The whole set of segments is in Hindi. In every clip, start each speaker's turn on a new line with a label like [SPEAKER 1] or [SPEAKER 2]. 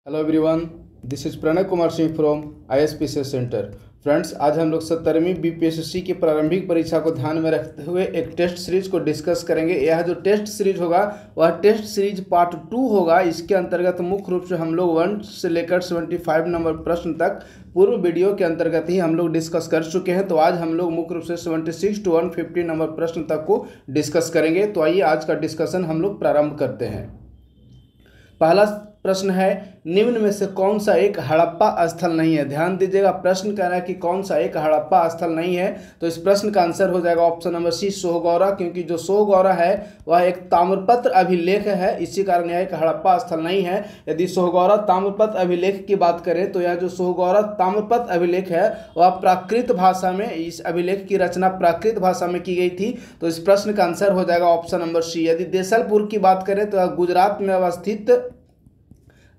[SPEAKER 1] Hello everyone, this is Pranay Kumar Singh from ISPCS centre. Friends, आज हम लोग 17वीं बीपीएससी की प्रारंभिक परीक्षा को ध्यान में रखते हुए एक टेस्ट सीरीज को डिस्कस करेंगे। यह जो टेस्ट सीरीज होगा वह टेस्ट सीरीज पार्ट 2 होगा। इसके अंतर्गत मुख्य रूप से हम लोग 1 से लेकर 75 नंबर प्रश्न तक पूर्व वीडियो के अंतर्गत ही हम लोग डिस्कस कर चुके हैं। तो आज हम लोग मुख्य रूप से 76 to 150 नंबर प्रश्न तक को डिस्कस करेंगे। तो आइए आज का डिस्कशन हम लोग प्रारंभ करते हैं। पहला प्रश्न है, निम्न में से कौन सा एक हड़प्पा स्थल नहीं है। ध्यान दीजिएगा, प्रश्न कह रहा है कि कौन सा एक हड़प्पा स्थल नहीं है। तो इस प्रश्न का आंसर हो जाएगा ऑप्शन नंबर सी, सोहगौरा, क्योंकि जो सोहगौरा है वह एक ताम्रपत्र अभिलेख है, इसी कारण यह एक हड़प्पा स्थल नहीं है। यदि सोहगौरा ताम्रपत्र अभिलेख की बात करें तो यह जो सोहगौरा ताम्रपत्र अभिलेख है वह प्राकृत भाषा में, इस अभिलेख की रचना प्राकृत भाषा में की गई थी। तो इस प्रश्न का आंसर हो जाएगा ऑप्शन नंबर सी। यदि देसलपुर की बात करें तो यह गुजरात में अवस्थित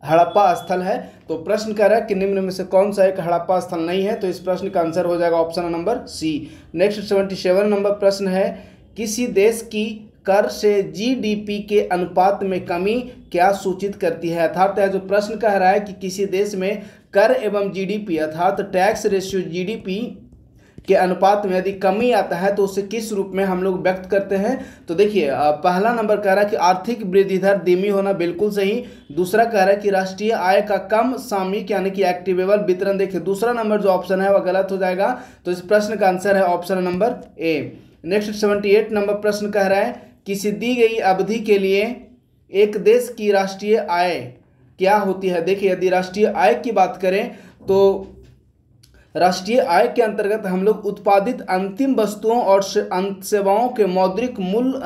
[SPEAKER 1] हड़प्पा स्थल है। तो प्रश्न कह रहा है कि निम्न में से कौन सा एक हड़प्पा स्थल नहीं है। तो इस प्रश्न का आंसर हो जाएगा option number C. Next 77 number प्रश्न है, किसी देश की कर से जीडीपी के अनुपात में कमी क्या सूचित करती है। अर्थात यह जो प्रश्न कह रहा है कि किसी देश में कर एवं जीडीपी अर्थात टैक्स रेशियो जीडीपी के अनुपात में यदि कमी आता है तो उसे किस रूप में हम लोग व्यक्त करते हैं। तो देखिए, पहला नंबर कह रहा है कि आर्थिक वृद्धि दर धीमी होना, बिल्कुल सही। दूसरा कह रहा है कि राष्ट्रीय आय का कम सामयिक यानी कि एक्टिवेबल वितरण। देखिए, दूसरा नंबर जो ऑप्शन है वह गलत हो जाएगा। तो इस प्रश्न का आंसर है option number A. Next 78 number प्रश्न कह रहा है, किसी दी गई अवधि के लिए एक देश की राष्ट्रीय आय क्या होती है। देखिए, यदि राष्ट्रीय आय की बात करें तो राष्ट्रीय आय के अंतर्गत हम लोग उत्पादित अंतिम वस्तुओं और सेवाओं के मौद्रिक मूल्य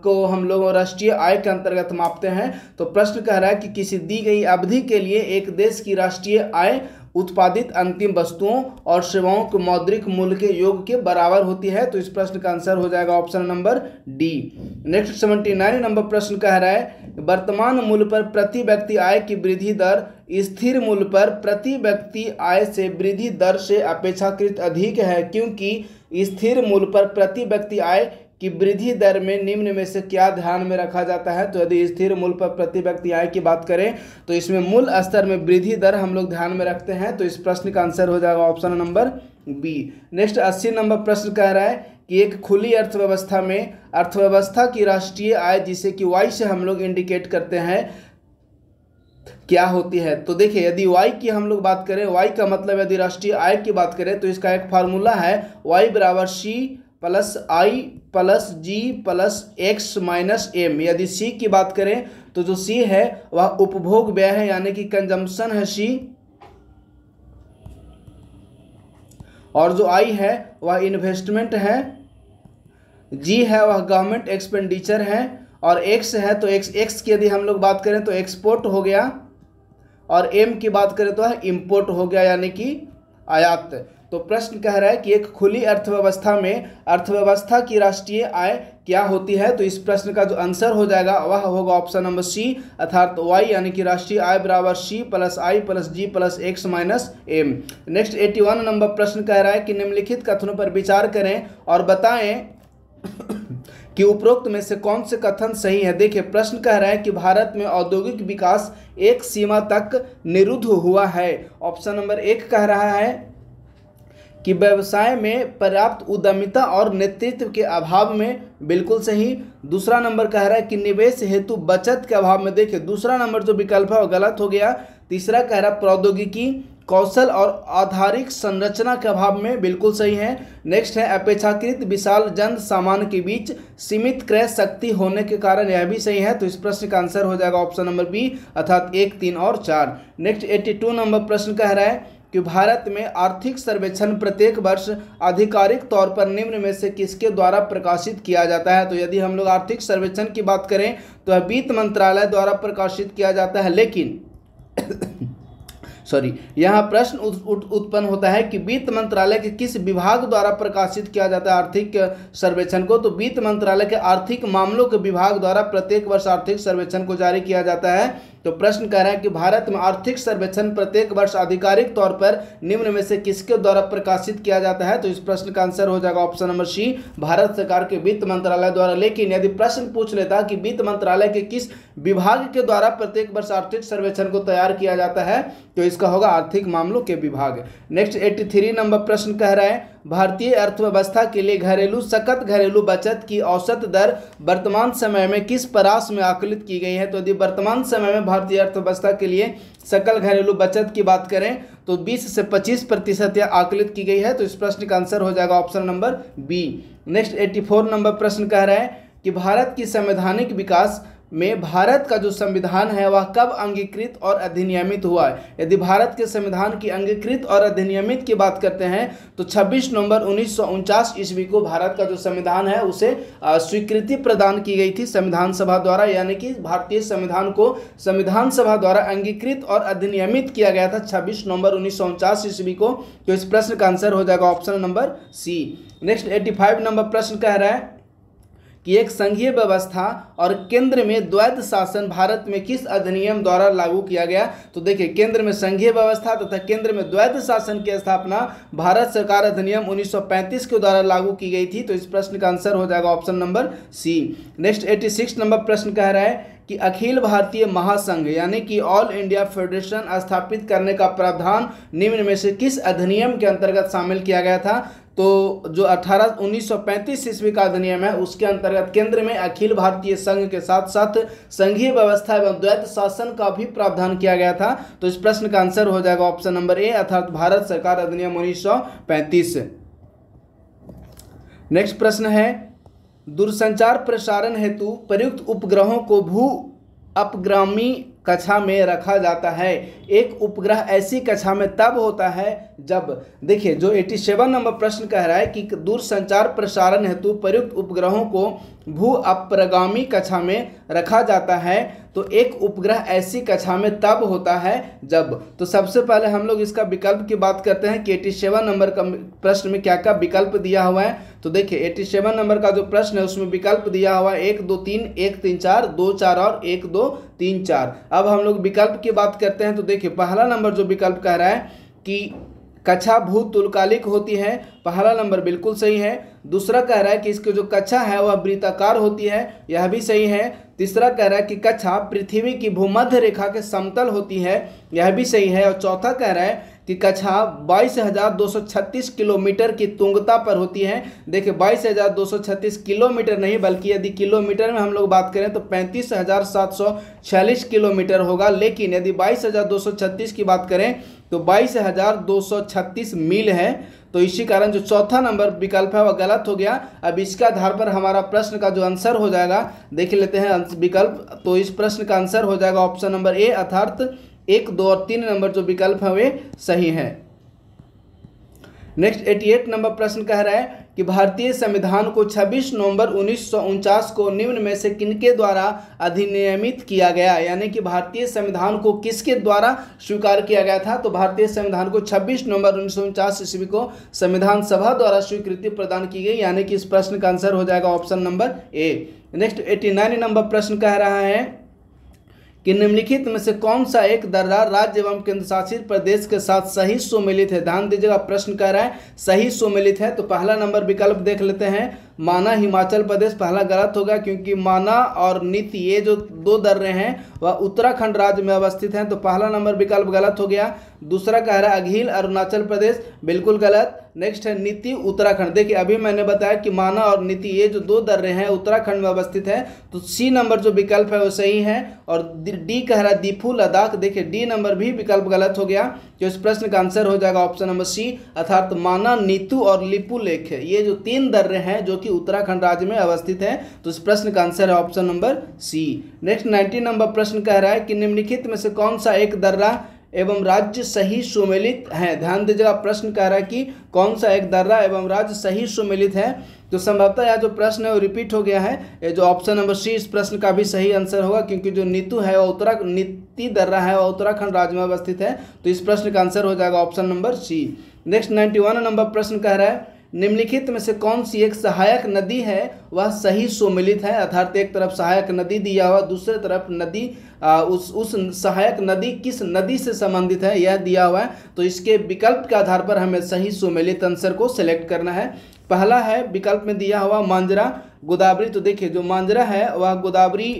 [SPEAKER 1] को हम लोग राष्ट्रीय आय के अंतर्गत मापते हैं। तो प्रश्न कह रहा है कि किसी दी गई अवधि के लिए एक देश की राष्ट्रीय आय उत्पादित अंतिम वस्तुओं और सेवाओं के मौद्रिक मूल्य के योग के बराबर होती है। तो इस प्रश्न का आंसर हो जाएगा option number D. Next 79 number प्रश्न कह रहा है, वर्तमान मूल्य पर प्रति व्यक्ति आय की वृद्धि दर स्थिर मूल्य पर प्रति व्यक्ति आय से वृद्धि दर से अपेक्षाकृत अधिक है, क्योंकि स्थिर मूल्य पर प्रति व्यक्ति आय कि वृद्धि दर में निम्न में से क्या ध्यान में रखा जाता है। तो यदि स्थिर मूल्य पर प्रति व्यक्ति आय की बात करें तो इसमें मूल स्तर में वृद्धि दर हम लोग ध्यान में रखते हैं। तो इस प्रश्न का आंसर हो जाएगा option number B. Next 80 number प्रश्न कह रहा है कि एक खुली अर्थव्यवस्था में अर्थव्यवस्था की राष्ट्रीय आय, जिसे कि वाई से हम लोग इंडिकेट करते हैं, क्या होती है। तो देखिए, यदि वाई की हम लोग बात करें, वाई का मतलब यदि राष्ट्रीय आय की बात करें तो इसका एक फार्मूला है, वाई बराबर C plus I plus G plus X minus M. यदि सी की बात करें तो जो सी है वह उपभोग व्यय है यानी कि कंजम्पशन है सी, और जो आई है वह इन्वेस्टमेंट है, जी है वह गवर्नमेंट एक्सपेंडिचर है, और एक्स है तो एक्स की यदि हम लोग बात करें तो एक्सपोर्ट हो गया, और एम की बात करें तो है इम्पोर्ट हो गया यानी कि आयात। तो प्रश्न कह रहा है कि एक खुली अर्थव्यवस्था में अर्थव्यवस्था की राष्ट्रीय आय क्या होती है। तो इस प्रश्न का जो आंसर हो जाएगा वह होगा ऑप्शन नंबर सी, अर्थात वाई यानी कि राष्ट्रीय आय बराबर C plus I plus G plus X minus M. Next 81 number प्रश्न कह रहा है कि निम्नलिखित कथनों पर विचार करें और बताएं कि उपरोक्त में से कौन से कथन सही है। देखिए, प्रश्न कह रहा है कि भारत में औद्योगिक विकास एक सीमा तक निरुद्ध हुआ है। ऑप्शन नंबर 1 कह रहा है कि व्यवसाय में पर्याप्त उद्यमिता और नेतृत्व के अभाव में, बिल्कुल सही। दूसरा नंबर कह रहा है कि निवेश हेतु बचत के अभाव में। देखिए, दूसरा नंबर जो विकल्प है वो गलत हो गया। तीसरा कह रहा है प्रौद्योगिकी, कौशल और आधारिक संरचना के अभाव में, बिल्कुल सही है। नेक्स्ट है अपेक्षाकृत विशाल जन सामान्य के बीच सीमित क्रय शक्ति होने के कारण, यह भी सही है। तो इस प्रश्न का आंसर हो जाएगा ऑप्शन नंबर बी, अर्थात 1, 3 और 4। नेक्स्ट 82 नंबर प्रश्न कह रहा है कि भारत में आर्थिक सर्वेक्षण प्रत्येक वर्ष आधिकारिक तौर पर निम्न में से किसके द्वारा प्रकाशित किया जाता है। तो यदि हम लोग आर्थिक सर्वेक्षण की बात करें तो यह वित्त मंत्रालय द्वारा प्रकाशित किया जाता है, लेकिन यहाँ प्रश्न उत्पन्न होता है कि वित्त मंत्रालय के किस विभाग द्वारा प्रकाशित किया जाता है आर्थिक सर्वेक्षण को। तो वित्त मंत्रालय के आर्थिक मामलों के विभाग द्वारा प्रत्येक वर्ष आर्थिक सर्वेक्षण को जारी किया जाता है। तो प्रश्न कह रहा है कि भारत में आर्थिक सर्वेक्षण प्रत्येक वर्ष आधिकारिक तौर पर निम्न में से किसके द्वारा प्रकाशित किया जाता है? तो इस प्रश्न का आंसर हो जाएगा ऑप्शन नंबर सी, भारत सरकार के वित्त मंत्रालय द्वारा। लेकिन यदि प्रश्न पूछ लेता कि वित्त मंत्रालय के किस विभाग के द्वारा प्रत्येक वर्ष आर्थिक सर्वेक्षण को तैयार किया जाता है, तो इसका होगा आर्थिक मामलों के विभाग। नेक्स्ट 83 नंबर प्रश्न कह रहा है भारतीय अर्थव्यवस्था के लिए सकत घरेलू बचत की औसत दर वर्तमान समय में किस परास में आकलित की गई है? तो यदि वर्तमान समय में भारतीय अर्थव्यवस्था के लिए सकल घरेलू बचत की बात करें तो 20 से 25% यह आकलित की गई है। तो इस प्रश्न का आंसर हो जाएगा option number B. Next 84 number प्रश्न कह रहा है कि भारत की संवैधानिक विकास में भारत का जो संविधान है वह कब अंगीकृत और अधिनियमित हुआ है? यदि भारत के संविधान की अंगीकृत और अधिनियमित की बात करते हैं तो 26 नवंबर 1949 ईस्वी को भारत का जो संविधान है उसे स्वीकृति प्रदान की गई थी संविधान सभा द्वारा, यानी कि भारतीय संविधान को संविधान सभा द्वारा अंगीकृत और अधिनियमित किया गया था 26 नवंबर 1949 ईस्वी को। तो इस प्रश्न का आंसर हो जाएगा option number C. Next 85 number प्रश्न कह रहा है कि एक संघीय व्यवस्था और केंद्र में द्वैध शासन भारत में किस अधिनियम द्वारा लागू किया गया? तो देखिए, केंद्र में संघीय व्यवस्था तथा केंद्र में द्वैध शासन की स्थापना भारत सरकार अधिनियम 1935 के द्वारा लागू की गई थी। तो इस प्रश्न का आंसर हो जाएगा option number C. Next 86 number प्रश्न कह रहा है कि अखिल भारतीय महासंघ यानी कि ऑल इंडिया फेडरेशन स्थापित करने का प्रावधान निम्न में से किस अधिनियम के अंतर्गत शामिल किया गया था? तो जो 1935 ईस्वी का अधिनियम है उसके अंतर्गत केंद्र में अखिल भारतीय संघ के साथ साथ संघीय व्यवस्था एवं द्वैध शासन का भी प्रावधान किया गया था। तो इस प्रश्न का आंसर हो जाएगा ऑप्शन नंबर ए, अर्थात भारत सरकार अधिनियम 1935। नेक्स्ट प्रश्न है दूरसंचार प्रसारण हेतु प्रयुक्त उपग्रहों को भू अपग्रामी कक्षा में रखा जाता है। एक उपग्रह ऐसी कक्षा में तब होता है जब, देखिए जो 87 नंबर प्रश्न कह रहा है कि दूरसंचार प्रसारण हेतु प्रयुक्त उपग्रहों को भू अपग्रामी कक्षा में रखा जाता है, तो एक उपग्रह ऐसी कक्षा में तब होता है जब। तो सबसे पहले हम लोग इसका विकल्प की बात करते हैं कि 87 नंबर का प्रश्न में क्या क्या विकल्प दिया हुआ है। तो देखिए 87 नंबर का जो प्रश्न है उसमें विकल्प दिया हुआ है 1 2 3 1 3 4 2 4 और 1 2 3 4। अब हम लोग विकल्प की बात करते हैं तो देखिए पहला नंबर जो विकल्प कह रहा है कि कक्षा भू तुल्यकालिक होती है, पहला नंबर बिल्कुल सही है। दूसरा कह रहा है कि इसकी जो कक्षा है वह वृत्ताकार होती है, यह भी सही है। तीसरा कह रहा है कि कक्षा पृथ्वी की भूमध्य रेखा के समतल होती है, यह भी सही है। और चौथा कह रहा है कि कक्षा 22,236 किलोमीटर की तुंगता पर होती है। देखिए 22,236 किलोमीटर नहीं बल्कि यदि किलोमीटर में हम लोग बात करें तो 35,746 किलोमीटर होगा, लेकिन यदि 22,236 की बात करें तो 22,236 मील है। तो इसी कारण जो चौथा नंबर विकल्प है वह गलत हो गया। अब इसके आधार पर हमारा प्रश्न का जो आंसर हो जाएगा देख लेते हैं विकल्प। तो इस प्रश्न का आंसर हो जाएगा ऑप्शन नंबर ए, अर्थात 1 2 और 3 नंबर जो विकल्प है वे सही है। नेक्स्ट 88 नंबर प्रश्न कह रहा है कि भारतीय संविधान को 26 नवंबर 1949 को निम्न में से किनके द्वारा अधिनियमित किया गया, यानी कि भारतीय संविधान को किसके द्वारा स्वीकार किया गया था? तो भारतीय संविधान को 26 नवंबर 1949 ईस्वी को संविधान सभा द्वारा स्वीकृति प्रदान की गई, यानी कि इस प्रश्न का आंसर हो जाएगा option number A. Next 89 number प्रश्न कह रहा है कि निम्नलिखित में से कौन सा एक दर्रा राज्य एवं केंद्र शासित प्रदेश के साथ सही सुमेलित है? ध्यान दीजिएगा, प्रश्न कह रहा है सही सुमेलित है। तो पहला नंबर विकल्प देख लेते हैं, माना हिमाचल प्रदेश। पहला गलत होगा क्योंकि माना और नीति ये जो दो दर्रे हैं वह उत्तराखंड राज्य में अवस्थित हैं, तो पहला नंबर विकल्प गलत हो गया। दूसरा कह रहा है अघिल अरुणाचल प्रदेश, बिल्कुल गलत। नेक्स्ट है नीति उत्तराखंड। देखिए अभी मैंने बताया कि माना और नीति ये जो दो दर्रे हैं उत्तराखंड में अवस्थित है, तो सी नंबर जो विकल्प है वो सही है। और डी कह रहा है दीफू लद्दाख। देखिए डी नंबर भी विकल्प गलत हो गया, तो इस प्रश्न का आंसर हो जाएगा ऑप्शन नंबर सी, अर्थात माना, नीतू और लिपू लेख है ये जो 3 दर्रे हैं जो कि उत्तराखंड राज्य में अवस्थित है। तो इस प्रश्न का आंसर है option number C. Next 90 number प्रश्न कह रहा है कि निम्नलिखित में से कौन सा एक दर्रा एवं राज्य सही सुमेलित है? ध्यान दीजिएगा, प्रश्न कह रहा है कि कौन सा एक दर्रा एवं राज्य सही सुमेलित है। तो संभवतः यह जो प्रश्न है वो रिपीट हो गया है। ये जो ऑप्शन नंबर सी इस प्रश्न का भी सही आंसर होगा, क्योंकि जो नीतू है वो नीति दर्रा है वह उत्तराखंड राज्य में अवस्थित है। तो इस प्रश्न का आंसर हो जाएगा option number C. Next 91 number प्रश्न कह रहा है निम्नलिखित में से कौन सी एक सहायक नदी है वह सही सुमेलित है, अर्थात एक तरफ सहायक नदी दिया हुआ, दूसरे तरफ नदी उस सहायक नदी किस नदी से संबंधित है यह दिया हुआ है। तो इसके विकल्प के आधार पर हमें सही सुमेलित आंसर को सिलेक्ट करना है। पहला है विकल्प में दिया हुआ मांजरा गोदावरी। तो देखिए जो मांजरा है वह गोदावरी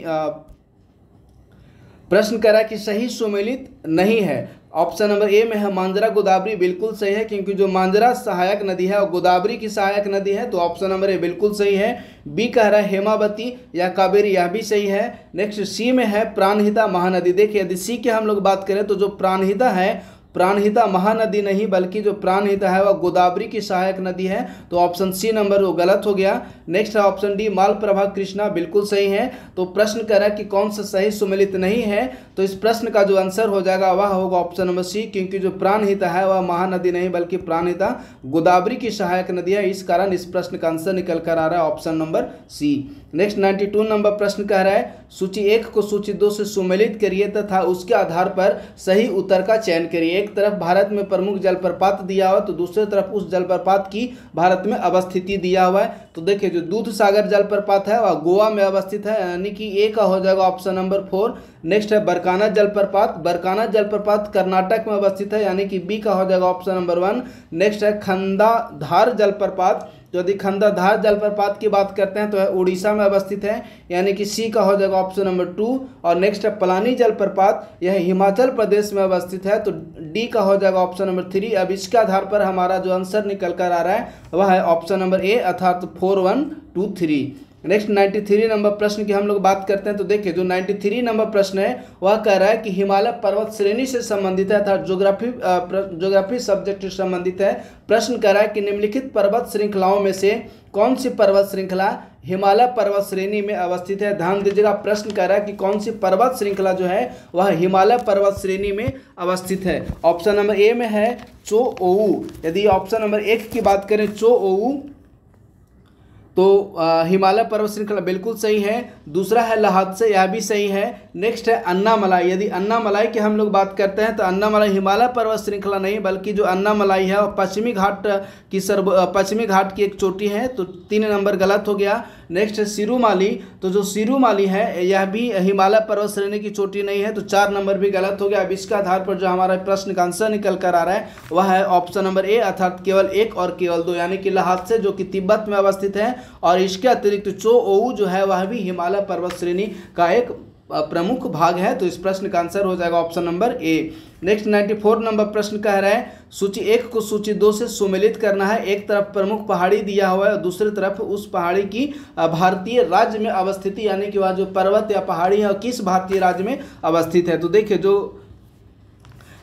[SPEAKER 1] प्रश्न कह रहा है कि सही सुमेलित नहीं है। ऑप्शन नंबर ए में है मांजरा गोदावरी, बिल्कुल सही है, क्योंकि जो मांजरा सहायक नदी है और गोदावरी की सहायक नदी है। तो ऑप्शन नंबर ए बिल्कुल सही है। बी कह रहा है हेमावती या कावेरी, यह भी सही है। नेक्स्ट सी में है प्राणहिता महानदी। देखिए यदि सी की हम लोग बात करें तो जो प्राणहिता है, प्राणहिता महानदी नहीं बल्कि जो प्राणहिता है वह गोदावरी की सहायक नदी है। तो ऑप्शन सी नंबर वो गलत हो गया। नेक्स्ट है ऑप्शन डी मालप्रभा कृष्णा, बिल्कुल सही है। तो प्रश्न कह रहा है कि कौन सा सही सुमेलित नहीं है, तो इस प्रश्न का जो आंसर हो जाएगा वह होगा ऑप्शन नंबर सी, क्योंकि जो प्राणहिता है वह महानदी नहीं बल्कि प्राणहिता गोदावरी की सहायक नदी है। इस कारण इस प्रश्न का आंसर निकल कर आ रहा है option number C. Next 92 number प्रश्न कह रहा है सूची 1 को सूची 2 से सुमेलित करिए तथा उसके आधार पर सही उत्तर का चयन करिए। एक तरफ भारत में प्रमुख जलप्रपात दिया हुआ तो दूसरी तरफ उस जलप्रपात की भारत में अवस्थिति दिया हुआ है। तो देखिए जो दूध सागर जलप्रपात है वह गोवा में अवस्थित है, यानी कि ए का हो जाएगा ऑप्शन नंबर 4। नेक्स्ट है बरकाना जलप्रपात, बरकाना जलप्रपात कर्नाटक में अवस्थित है, यानी कि बी का हो जाएगा ऑप्शन नंबर 1। नेक्स्ट है खंडाधार जलप्रपात, तो यदि खंडाधार जलप्रपात की बात करते हैं तो है उड़ीसा में अवस्थित है, यानी कि सी का हो जाएगा ऑप्शन नंबर 2। और नेक्स्ट है पलानी जलप्रपात, यह हिमाचल प्रदेश में अवस्थित है, तो डी का हो जाएगा ऑप्शन नंबर 3। अब इसके आधार पर हमारा जो आंसर निकल कर आ रहा है वह है ऑप्शन नंबर ए, अर्थात 4 1 2 3। नेक्स्ट 93 नंबर प्रश्न की हम लोग बात करते हैं। तो देखिए जो 93 नंबर प्रश्न है वह कह रहा है कि हिमालय पर्वत श्रेणी से संबंधित है, अर्थात ज्योग्राफी सब्जेक्ट से संबंधित है। प्रश्न कह रहा है कि निम्नलिखित पर्वत श्रृंखलाओं में से कौन सी पर्वत श्रृंखला हिमालय पर्वत श्रेणी में अवस्थित है। ध्यान दीजिएगा, प्रश्न कह रहा है कि कौन सी पर्वत श्रृंखला जो है वह हिमालय पर्वत श्रेणी में अवस्थित है। ऑप्शन नंबर ए में है चोओऊ। यदि ऑप्शन नंबर 1 की बात करें चोओऊ, तो हिमालय पर्वत श्रृंखला बिल्कुल सही है। दूसरा है लहात्से, यह भी सही है। नेक्स्ट है अन्नामलाई, यदि अन्नामलाई की हम लोग बात करते हैं तो अन्नामलाई हिमालय पर्वत श्रृंखला नहीं बल्कि जो अन्नामलाई है वो पश्चिमी घाट की एक चोटी है, तो 3 नंबर गलत हो गया। नेक्स्ट है सिरुमाली, तो जो सिरुमाली है यह भी हिमालय पर्वत श्रेणी की चोटी नहीं है, तो 4 नंबर भी गलत हो गया। अब इसके आधार पर जो हमारा प्रश्न का आंसर निकल कर आ रहा है वह है ऑप्शन नंबर ए, अर्थात केवल 1 और केवल 2, यानी कि लहात्से जो कि तिब्बत में अवस्थित है और इसके अतिरिक्त चोओऊ जो है वह भी हिमालय पर्वत श्रेणी का एक प्रमुख भाग है। तो इस प्रश्न का आंसर हो जाएगा option number A. Next 94 number प्रश्न कह रहा है सूची 1 को सूची 2 से सुमेलित करना है। एक तरफ प्रमुख पहाड़ी दिया हुआ है और दूसरी तरफ उस पहाड़ी की भारतीय राज्य में अवस्थिति, यानी कि वह जो पर्वत या पहाड़ी है और किस भारतीय राज्य में अवस्थित है। तो देखिए जो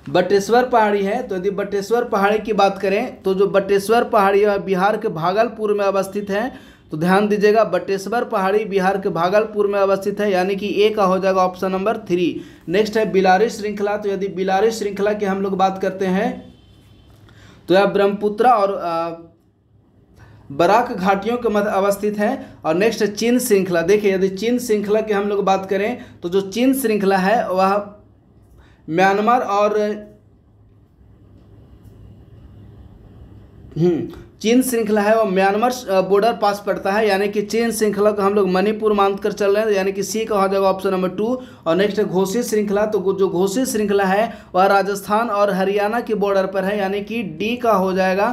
[SPEAKER 1] बटेश्वर पहाड़ी है, तो यदि बटेश्वर पहाड़ी की बात करें तो जो बटेश्वर पहाड़ी है बिहार के भागलपुर में अवस्थित है। तो ध्यान दीजिएगा बटेश्वर पहाड़ी बिहार के भागलपुर में अवस्थित है, यानी कि ए का हो जाएगा ऑप्शन नंबर 3। नेक्स्ट है बिलारी श्रृंखला, तो यदि बिलारी श्रृंखला की हम लोग बात करते हैं तो यह ब्रह्मपुत्र और बराक घाटियों के मध्य अवस्थित है। और नेक्स्ट है चीन श्रृंखला, देखिए यदि चीन श्रृंखला की हम लोग बात करें तो जो चीन श्रृंखला है वह म्यांमार और चीन श्रृंखला है वो म्यांमार बॉर्डर पास पड़ता है, यानी कि चीन श्रृंखला को हम लोग मणिपुर मानकर चल रहे हैं, यानी कि सी का हो जाएगा ऑप्शन नंबर 2। और नेक्स्ट है घोसी श्रृंखला, तो जो घोसी श्रृंखला है वह राजस्थान और हरियाणा के बॉर्डर पर है, यानी कि डी का हो जाएगा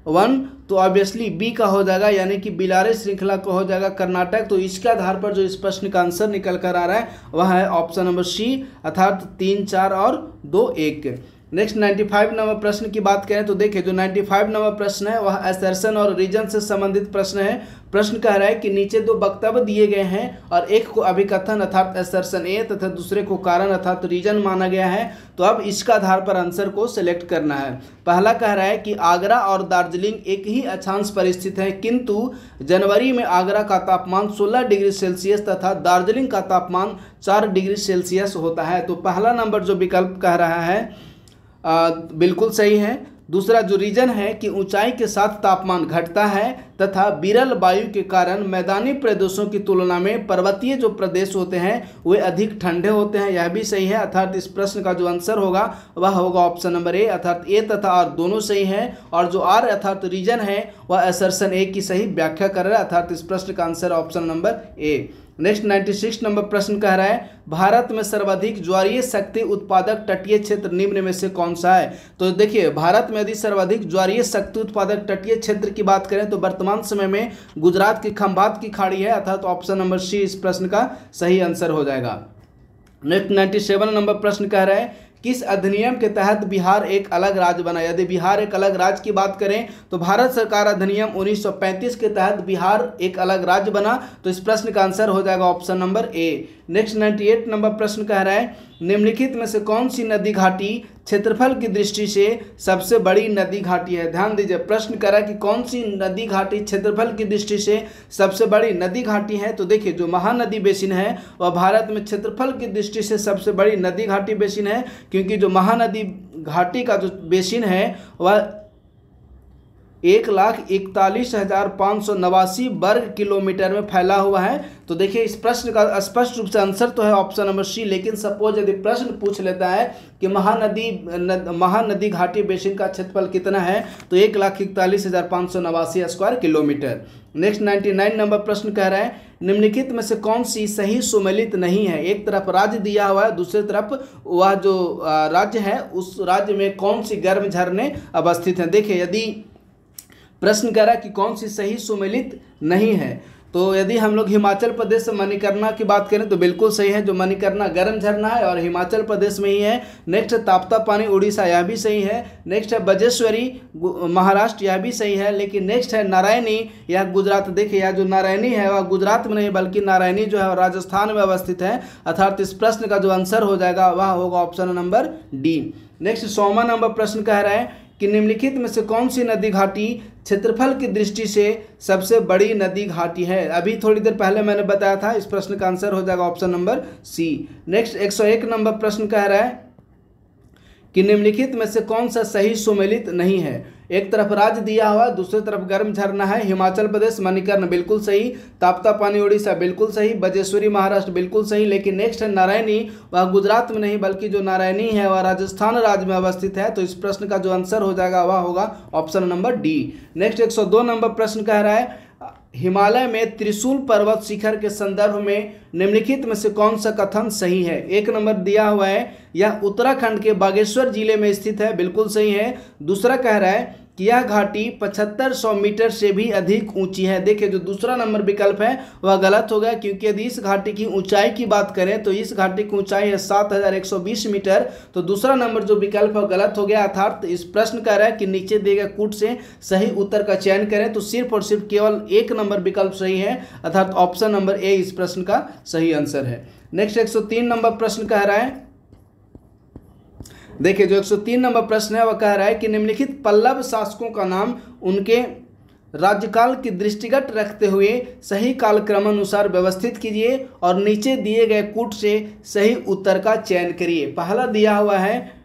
[SPEAKER 1] 1। तो ऑब्वियसली बी का हो जाएगा, यानी कि बिलारी श्रृंखला का हो जाएगा कर्नाटक। तो इसके आधार पर जो इस प्रश्न का आंसर निकल कर आ रहा है वह है ऑप्शन नंबर सी, अर्थात 3 4 और 2 1। नेक्स्ट 95 नंबर प्रश्न की बात करें तो देखिए जो 95 नंबर प्रश्न है वह असर्शन और रीजन से संबंधित प्रश्न है। प्रश्न कह रहा है कि नीचे 2 वक्तव्य दिए गए हैं और एक को अभिकथन अर्थात असर्शन ए तथा दूसरे को कारण अर्थात रीजन माना गया है। तो अब इसका आधार पर आंसर को सिलेक्ट करना है। पहला कह रहा है कि आगरा और दार्जिलिंग एक ही अक्षांश पर स्थित है, किंतु जनवरी में आगरा का तापमान 16 डिग्री सेल्सियस तथा दार्जिलिंग का तापमान 4 डिग्री सेल्सियस होता है। तो पहला नंबर जो विकल्प कह रहा है बिल्कुल सही है। दूसरा जो रीजन है कि ऊंचाई के साथ तापमान घटता है तथा विरल वायु के कारण मैदानी प्रदेशों की तुलना में पर्वतीय जो प्रदेश होते हैं वे अधिक ठंडे होते हैं, यह भी सही है। अर्थात इस प्रश्न का जो आंसर होगा वह होगा ऑप्शन नंबर ए, अर्थात ए तथा आर दोनों सही है। और जो आर अर्थात रीजन है वह असर्शन ए की सही व्याख्या कर रहा है, अर्थात इस प्रश्न का answer option number A. Next 96 number प्रश्न कह रहा है भारत में सर्वाधिक ज्वारीय शक्ति उत्पादक तटीय क्षेत्र निम्न में से कौन सा है। तो देखिए भारत में यदि सर्वाधिक ज्वारीय शक्ति उत्पादक तटीय क्षेत्र की बात करें तो वर्तमान समय में गुजरात की खंभात की खाड़ी है, अर्थात ऑप्शन नंबर सी इस प्रश्न का सही आंसर हो जाएगा। नेक्स्ट 97 नंबर प्रश्न कह रहा है किस अधिनियम के तहत बिहार एक अलग राज्य बना। यदि बिहार एक अलग राज्य की बात करें तो भारत सरकार अधिनियम 1935 के तहत बिहार एक अलग राज्य बना, तो इस प्रश्न का आंसर हो जाएगा option number A. Next 98 number प्रश्न कह रहा है निम्नलिखित में से कौन सी नदी घाटी क्षेत्रफल की दृष्टि से सबसे बड़ी नदी घाटी है। ध्यान दीजिए प्रश्न कह रहा है कि कौन सी नदी घाटी क्षेत्रफल की दृष्टि से सबसे बड़ी नदी घाटी है। तो देखिए जो महानदी बेसिन है वह भारत में क्षेत्रफल की दृष्टि से सबसे बड़ी नदी घाटी बेसिन है, क्योंकि जो महानदी घाटी का जो बेसिन है वह 1,41,589 वर्ग किलोमीटर में फैला हुआ है। तो देखिए इस प्रश्न का स्पष्ट रूप से आंसर तो है ऑप्शन नंबर सी, लेकिन सपोज यदि प्रश्न पूछ लेता है कि महानदी घाटी बेसिन का क्षेत्रफल कितना है तो 1,41,589 स्क्वायर किलोमीटर। नेक्स्ट 99 नंबर प्रश्न कह रहा है निम्नलिखित में से कौन सी सही सुमेलित नहीं है। एक तरफ राज्य दिया हुआ है, दूसरी तरफ वह जो राज्य है उस राज्य में कौन सी गर्म झरने अवस्थित हैं। देखिए यदि प्रश्न कह रहा है कि कौन सी सही सुमेलित नहीं है, तो यदि हम लोग हिमाचल प्रदेश से मणिकर्णिका की बात करें तो बिल्कुल सही है, जो मणिकर्णिका गर्म झरना है और हिमाचल प्रदेश में ही है। नेक्स्ट है ताप्तापानी उड़ीसा, यह भी सही है। नेक्स्ट है बजेश्वरी महाराष्ट्र, यह भी सही है। लेकिन नेक्स्ट है नारायणी, यह गुजरात। देखिए यह जो नारायणी है वह गुजरात में नहीं बल्कि नारायणी जो है राजस्थान में अवस्थित है, अर्थात इस प्रश्न का जो आंसर हो जाएगा वह होगा ऑप्शन नंबर डी। नेक्स्ट 100वां नंबर प्रश्न कह रहा है कि निम्नलिखित में से कौन सी नदी घाटी क्षेत्रफल की दृष्टि से सबसे बड़ी नदी घाटी है। अभी थोड़ी देर पहले मैंने बताया था, इस प्रश्न का आंसर हो जाएगा option number C. Next 101 number प्रश्न कह रहा है कि निम्नलिखित में से कौन सा सही सुमेलित नहीं है। एक तरफ राज्य दिया हुआ, दूसरी तरफ गर्म झरना है। हिमाचल प्रदेश मणिकर्ण बिल्कुल सही, ताप्तापानी उड़ीसा बिल्कुल सही, बजेश्वरी महाराष्ट्र बिल्कुल सही। लेकिन नेक्स्ट है नारायणी, वह गुजरात में नहीं बल्कि जो नारायणी है वह राजस्थान राज्य में अवस्थित है, तो इस प्रश्न का जो आंसर हो जाएगा वह होगा option number D. Next 102 number प्रश्न कह रहा है हिमालय में त्रिशूल पर्वत शिखर के संदर्भ में निम्नलिखित में से कौन सा कथन सही है। एक नंबर दिया हुआ है यह उत्तराखंड के बागेश्वर जिले में स्थित है, बिल्कुल सही है। दूसरा कह रहा है कि यह घाटी 7500 मीटर से भी अधिक ऊंची है। देखिए जो दूसरा नंबर विकल्प है वह गलत हो गया, क्योंकि यदि इस घाटी की ऊंचाई की बात करें तो इस घाटी की ऊंचाई है 7120 मीटर, तो दूसरा नंबर जो विकल्प है गलत हो गया। अर्थात इस प्रश्न कह रहा है कि नीचे दिए गए कूट से सही उत्तर का चयन करें, तो सिर्फ और सिर्फ केवल एक नंबर विकल्प सही है, अर्थात ऑप्शन नंबर ए इस प्रश्न का सही आंसर है। नेक्स्ट 103 नंबर प्रश्न कह रहा है, देखिए जो 103 नंबर प्रश्न है वह कह रहा है कि निम्नलिखित पल्लव शासकों का नाम उनके राज्यकाल की दृष्टिगत रखते हुए सही कालक्रम अनुसार व्यवस्थित कीजिए और नीचे दिए गए कूट से सही उत्तर का चयन करिए। पहला दिया हुआ है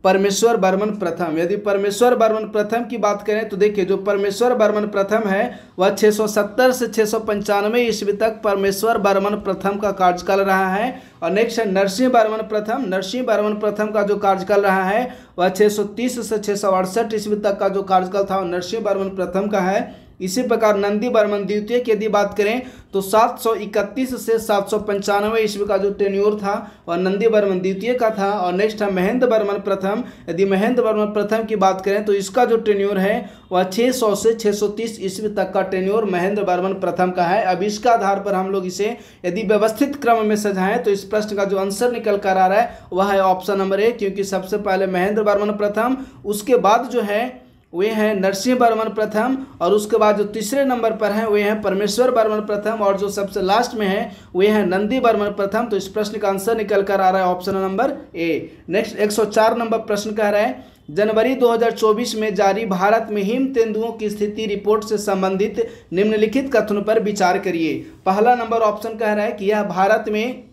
[SPEAKER 1] परमेश्वर वर्मन प्रथम। यदि परमेश्वर वर्मन प्रथम की बात करें तो देखिए जो परमेश्वर वर्मन प्रथम है वह 670 से 695 ईस्वी तक परमेश्वर वर्मन प्रथम का कार्यकाल रहा है। और नेक्स्ट है नरसिंह वर्मन प्रथम। नरसिंह वर्मन प्रथम का जो कार्यकाल रहा है वह 630 से 668 ईस्वी तक का जो कार्यकाल था नरसिंह वर्मन प्रथम का है। इसी प्रकार नंदी वर्मन द्वितीय की यदि बात करें तो 731 से 795 ईस्वी का जो टेन्योर था वह नंदी वर्मन द्वितीय का था। और नेक्स्ट है महेंद्र वर्मन प्रथम। यदि महेंद्र वर्मन प्रथम की बात करें तो इसका जो टेन्योर है वह 600 से 630 ईस्वी तक का टेन्योर महेंद्र वर्मन प्रथम का है। अब इसका आधार पर हम लोग इसे यदि व्यवस्थित क्रम में सजाएं तो इस प्रश्न का जो आंसर निकल कर आ रहा है वह है ऑप्शन नंबर ए, क्योंकि सबसे पहले महेंद्र वर्मन प्रथम, उसके बाद जो है वे हैं नरसिंह वर्मन प्रथम, और उसके बाद जो तीसरे नंबर पर हैं वे हैं परमेश्वर वर्मन प्रथम, और जो सबसे लास्ट में है वे हैं नंदी वर्मन प्रथम। तो इस प्रश्न का आंसर निकल कर आ रहा है option number A. Next 104 number प्रश्न कह रहा है जनवरी 2024 में जारी भारत में हिम तेंदुओं की स्थिति रिपोर्ट से संबंधित निम्नलिखित कथनों पर विचार करिए। पहला नंबर ऑप्शन कह रहा है कि यह भारत में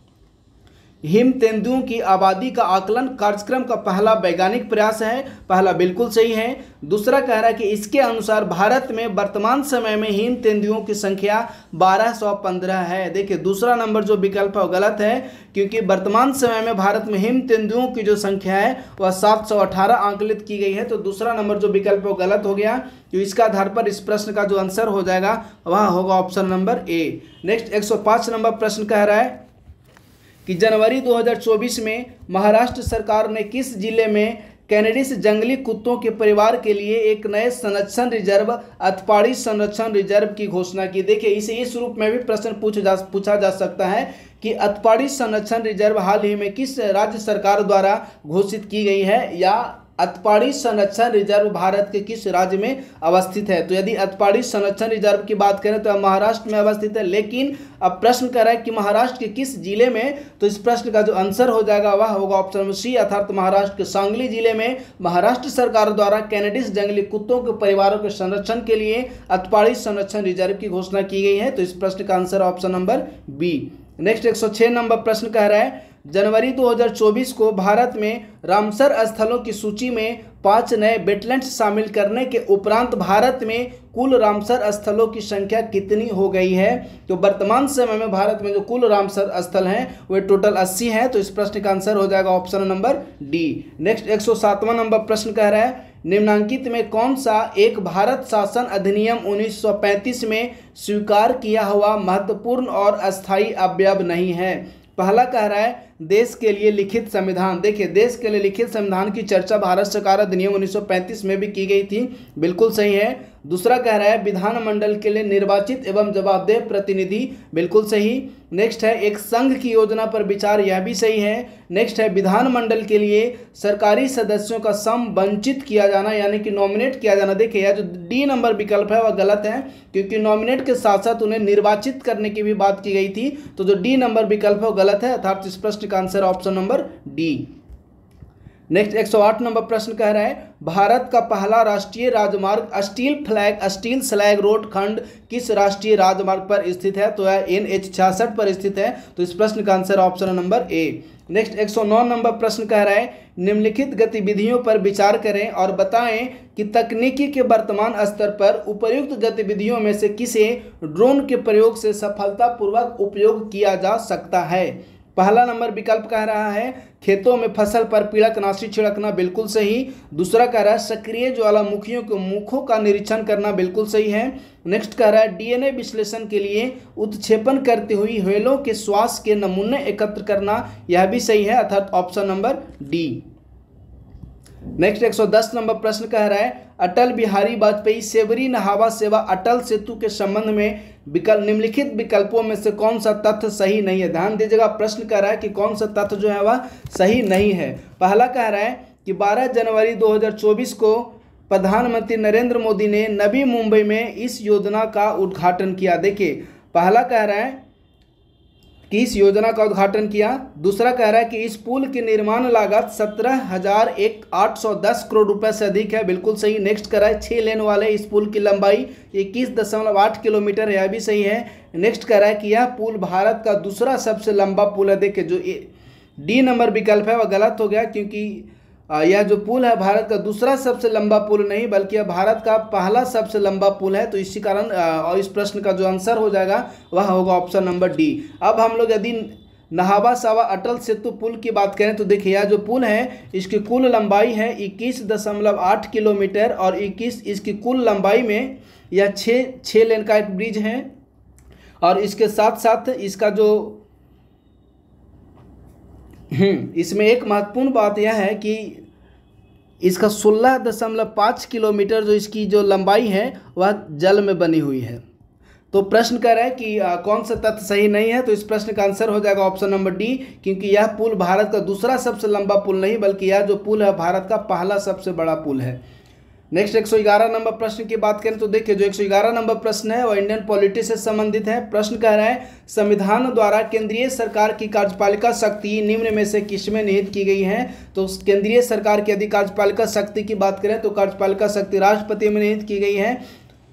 [SPEAKER 1] हिम तेंदुओं की आबादी का आकलन कार्यक्रम का पहला वैज्ञानिक प्रयास है। पहला बिल्कुल सही है। दूसरा कह रहा है कि इसके अनुसार भारत में वर्तमान समय में हिम तेंदुओं की संख्या 1215 है। देखिए दूसरा नंबर जो विकल्प है वो गलत है, क्योंकि वर्तमान समय में भारत में हिम तेंदुओं की जो संख्या है वह 718 आंकलित की गई है। तो दूसरा नंबर जो विकल्प है वो गलत हो गया। तो इसका आधार पर इस प्रश्न का जो आंसर हो जाएगा वह होगा option number A. Next 105 number प्रश्न कह रहा है कि जनवरी 2024 में महाराष्ट्र सरकार ने किस जिले में कैनेडिस जंगली कुत्तों के परिवार के लिए एक नए संरक्षण रिजर्व अतपाड़ी संरक्षण रिजर्व की घोषणा की। देखिए इस रूप में भी प्रश्न पूछा जा सकता है कि अतपाड़ी संरक्षण रिजर्व हाल ही में किस राज्य सरकार द्वारा घोषित की गई है, या अतपाड़ी संरक्षण रिजर्व भारत के किस राज्य में अवस्थित है। तो यदि अतपाड़ी संरक्षण रिजर्व की बात करें तो महाराष्ट्र में अवस्थित है, लेकिन अब प्रश्न कर रहा है कि महाराष्ट्र के किस जिले में। तो इस प्रश्न का जो आंसर हो जाएगा वह होगा ऑप्शन सी, अर्थात महाराष्ट्र के सांगली जिले में महाराष्ट्र सरकार द्वारा कैनेडिस जंगली कुत्तों के परिवारों के संरक्षण के लिए अतपाड़ी संरक्षण रिजर्व की घोषणा की गई है। तो इस प्रश्न का answer option number B. Next 106 number प्रश्न कह रहा है जनवरी 2024 को भारत में रामसर स्थलों की सूची में 5 नए वेटलैंड्स शामिल करने के उपरांत भारत में कुल रामसर स्थलों की संख्या कितनी हो गई है। तो वर्तमान समय में भारत में जो कुल रामसर स्थल हैं वे टोटल 80 हैं। तो इस प्रश्न का आंसर हो जाएगा ऑप्शन नंबर डी। नेक्स्ट 107वां नंबर प्रश्न कह रहा है निम्नलिखित में कौन सा एक भारत शासन अधिनियम 1935 में स्वीकार किया हुआ महत्वपूर्ण और अस्थायी अवयव नहीं है। पहला कह रहा है देश के लिए लिखित संविधान। देखिए देश के लिए लिखित संविधान की चर्चा भारत सरकार अधिनियम 1935 में भी की गई थी, बिल्कुल सही है। दूसरा कह रहा है विधानमंडल के लिए निर्वाचित एवं जवाबदेह प्रतिनिधि, बिल्कुल सही। नेक्स्ट है एक संघ की योजना पर विचार, यह भी सही है। नेक्स्ट है विधानमंडल के लिए सरकारी सदस्यों का समवंचित किया जाना, यानी कि नॉमिनेट किया जाना। देखिए यह जो डी नंबर विकल्प है वह गलत है, क्योंकि नॉमिनेट के साथ साथ उन्हें निर्वाचित करने की भी बात की गई थी। तो जो डी नंबर विकल्प है वो गलत है, अर्थात इस प्रश्न का answer option number D. Next 108 number प्रश्न कह रहा है भारत का पहला राष्ट्रीय राजमार्ग स्टील स्लैग रोड खंड किस राष्ट्रीय राजमार्ग पर स्थित है। तो यह NH 66 पर स्थित है। तो इस प्रश्न का answer option number A. Next 109 number प्रश्न कह रहा है निम्नलिखित गतिविधियों पर विचार करें और बताएं कि तकनीकी के वर्तमान स्तर पर उपर्युक्त गतिविधियों में से किसे ड्रोन के प्रयोग से सफलतापूर्वक उपयोग किया जा सकता है। पहला नंबर विकल्प कह रहा है खेतों में फसल पर पीड़कनाशी छिड़कना, बिल्कुल सही। दूसरा कह रहा है सक्रिय ज्वालामुखियों के मुखों का निरीक्षण करना, बिल्कुल सही है। नेक्स्ट कह रहा है DNA विश्लेषण के लिए उत्क्षेपण करती हुई व्हेलों के श्वास के नमूने एकत्र करना, यह भी सही है, अर्थात option number D. Next 110 number प्रश्न कह रहा है अटल बिहारी वाजपेयी सेवरी नहावा सेवा अटल सेतु के संबंध में निम्नलिखित विकल्पों में से कौन सा तथ्य सही नहीं है। ध्यान दीजिएगा, प्रश्न कह रहा है कि कौन सा तथ्य जो है वह सही नहीं है। पहला कह रहा है कि 12 जनवरी 2024 को प्रधानमंत्री नरेंद्र मोदी ने नवी मुंबई में इस योजना का उद्घाटन किया। देखिए पहला कह रहा है कि इस योजना का उद्घाटन किया। दूसरा कह रहा है कि इस पुल की निर्माण लागत 17,810 करोड़ रुपए से अधिक है, बिल्कुल सही। नेक्स्ट कह रहा है 6 लेन वाले इस पुल की लंबाई 21.8 किलोमीटर है, यह भी सही है। नेक्स्ट कह रहा है कि यह पुल भारत का दूसरा सबसे लंबा पुल है। देखिए जो डी नंबर विकल्प है वह गलत हो गया, क्योंकि यह जो पुल है भारत का दूसरा सबसे लंबा पुल नहीं बल्कि यह भारत का पहला सबसे लंबा पुल है। तो इसी कारण इस प्रश्न का जो आंसर हो जाएगा वह होगा ऑप्शन नंबर डी। अब हम लोग यदि नहावा सावा अटल सेतु पुल की बात करें तो देखिए यह जो पुल है इसकी कुल लंबाई है 21.8 किलोमीटर और 21 इसकी कुल लंबाई में यह 6 लेन का एक ब्रिज है। और इसके साथ साथ इसका जो इसमें एक महत्वपूर्ण बात यह है कि इसका 16.5 किलोमीटर जो इसकी जो लंबाई है वह जल में बनी हुई है। तो प्रश्न कर रहा है कि कौन सा तथ्य सही नहीं है। तो इस प्रश्न का आंसर हो जाएगा ऑप्शन नंबर डी, क्योंकि यह पुल भारत का दूसरा सबसे लंबा पुल नहीं बल्कि यह जो पुल है भारत का पहला सबसे बड़ा पुल है। नेक्स्ट 111 नंबर प्रश्न की बात करें तो देखिए जो 111 नंबर प्रश्न है वह इंडियन पॉलिटी से संबंधित है। प्रश्न कह रहा है संविधान द्वारा केंद्रीय सरकार की कार्यपालिका शक्ति निम्न में से किसमें निहित की गई है। तो केंद्रीय सरकार की यदि कार्यपालिका शक्ति की बात करें तो कार्यपालिका शक्ति राष्ट्रपति में निहित की गई है।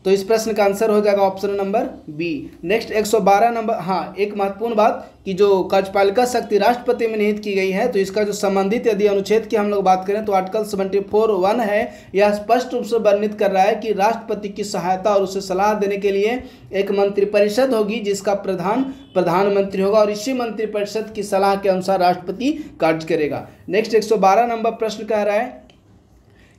[SPEAKER 1] तो इस प्रश्न का आंसर हो जाएगा option number B. Next 112 number, हाँ एक महत्वपूर्ण बात कि जो कार्यपालिका शक्ति राष्ट्रपति में निहित की गई है, तो इसका जो संबंधित यदि अनुच्छेद की हम लोग बात करें तो आर्टिकल 74(1) है। यह स्पष्ट रूप से वर्णित कर रहा है कि राष्ट्रपति की सहायता और उसे सलाह देने के लिए एक मंत्रिपरिषद होगी जिसका प्रधानमंत्री होगा और इसी मंत्रिपरिषद की सलाह के अनुसार राष्ट्रपति कार्य करेगा। नेक्स्ट 112 नंबर प्रश्न कह रहा है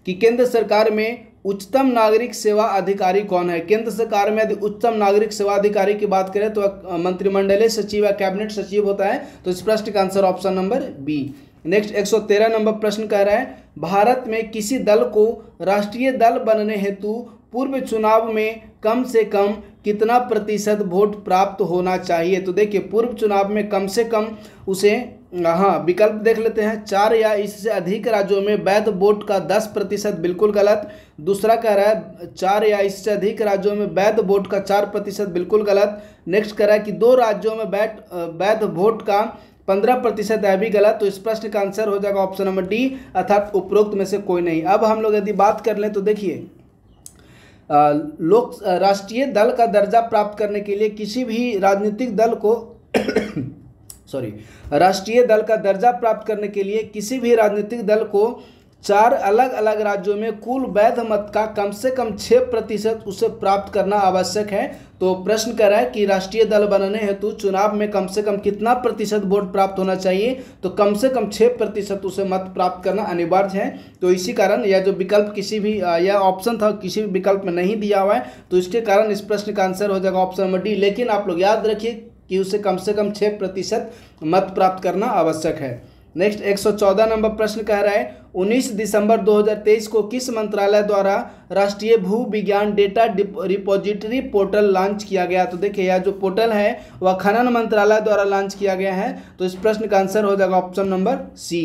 [SPEAKER 1] कि केंद्र सरकार में उच्चतम नागरिक सेवा अधिकारी कौन है। केंद्र सरकार में यदि उच्चतम नागरिक सेवा अधिकारी की बात करें तो मंत्रिमंडलीय सचिव या कैबिनेट सचिव होता है। तो इस प्रश्न का answer option number B. Next 113 number प्रश्न कह रहा है भारत में किसी दल को राष्ट्रीय दल बनने हेतु पूर्व चुनाव में कम से कम कितना प्रतिशत वोट प्राप्त होना चाहिए। तो देखिए पूर्व चुनाव में कम से कम उसे, हाँ विकल्प देख लेते हैं, 4 या इससे अधिक राज्यों में वैध वोट का 10%, बिल्कुल गलत। दूसरा कह रहा है 4 या इससे अधिक राज्यों में वैध वोट का 4%, बिल्कुल गलत। नेक्स्ट कह रहा है कि 2 राज्यों में वैध वोट का 15%, यह भी गलत। तो इस प्रश्न का आंसर हो जाएगा ऑप्शन नंबर डी, अर्थात उपरोक्त में से कोई नहीं। अब हम लोग यदि बात कर लें तो देखिए राष्ट्रीय दल का दर्जा प्राप्त करने के लिए किसी भी राजनीतिक दल को राष्ट्रीय दल का दर्जा प्राप्त करने के लिए किसी भी राजनीतिक दल को 4 अलग अलग राज्यों में कुल वैध मत का कम से कम 6% उसे प्राप्त करना आवश्यक है। तो प्रश्न कर रहा है कि राष्ट्रीय दल बनने हेतु चुनाव में कम से कम कितना प्रतिशत वोट प्राप्त होना चाहिए। तो कम से कम 6% उसे मत प्राप्त करना अनिवार्य है। तो इसी कारण यह जो विकल्प किसी भी यह ऑप्शन था किसी भी विकल्प में नहीं दिया हुआ है, तो इसके कारण इस प्रश्न का आंसर हो जाएगा ऑप्शन नंबर डी। लेकिन आप लोग याद रखिए कि उसे कम से कम 6% मत प्राप्त करना आवश्यक है। नेक्स्ट 114 नंबर प्रश्न कह रहा है 19 दिसंबर 2023 को किस मंत्रालय द्वारा राष्ट्रीय भू विज्ञान डेटा रिपोजिटरी पोर्टल लॉन्च किया गया। तो देखिए यह जो पोर्टल है वह खनन मंत्रालय द्वारा लॉन्च किया गया है। तो इस प्रश्न का आंसर हो जाएगा option number C.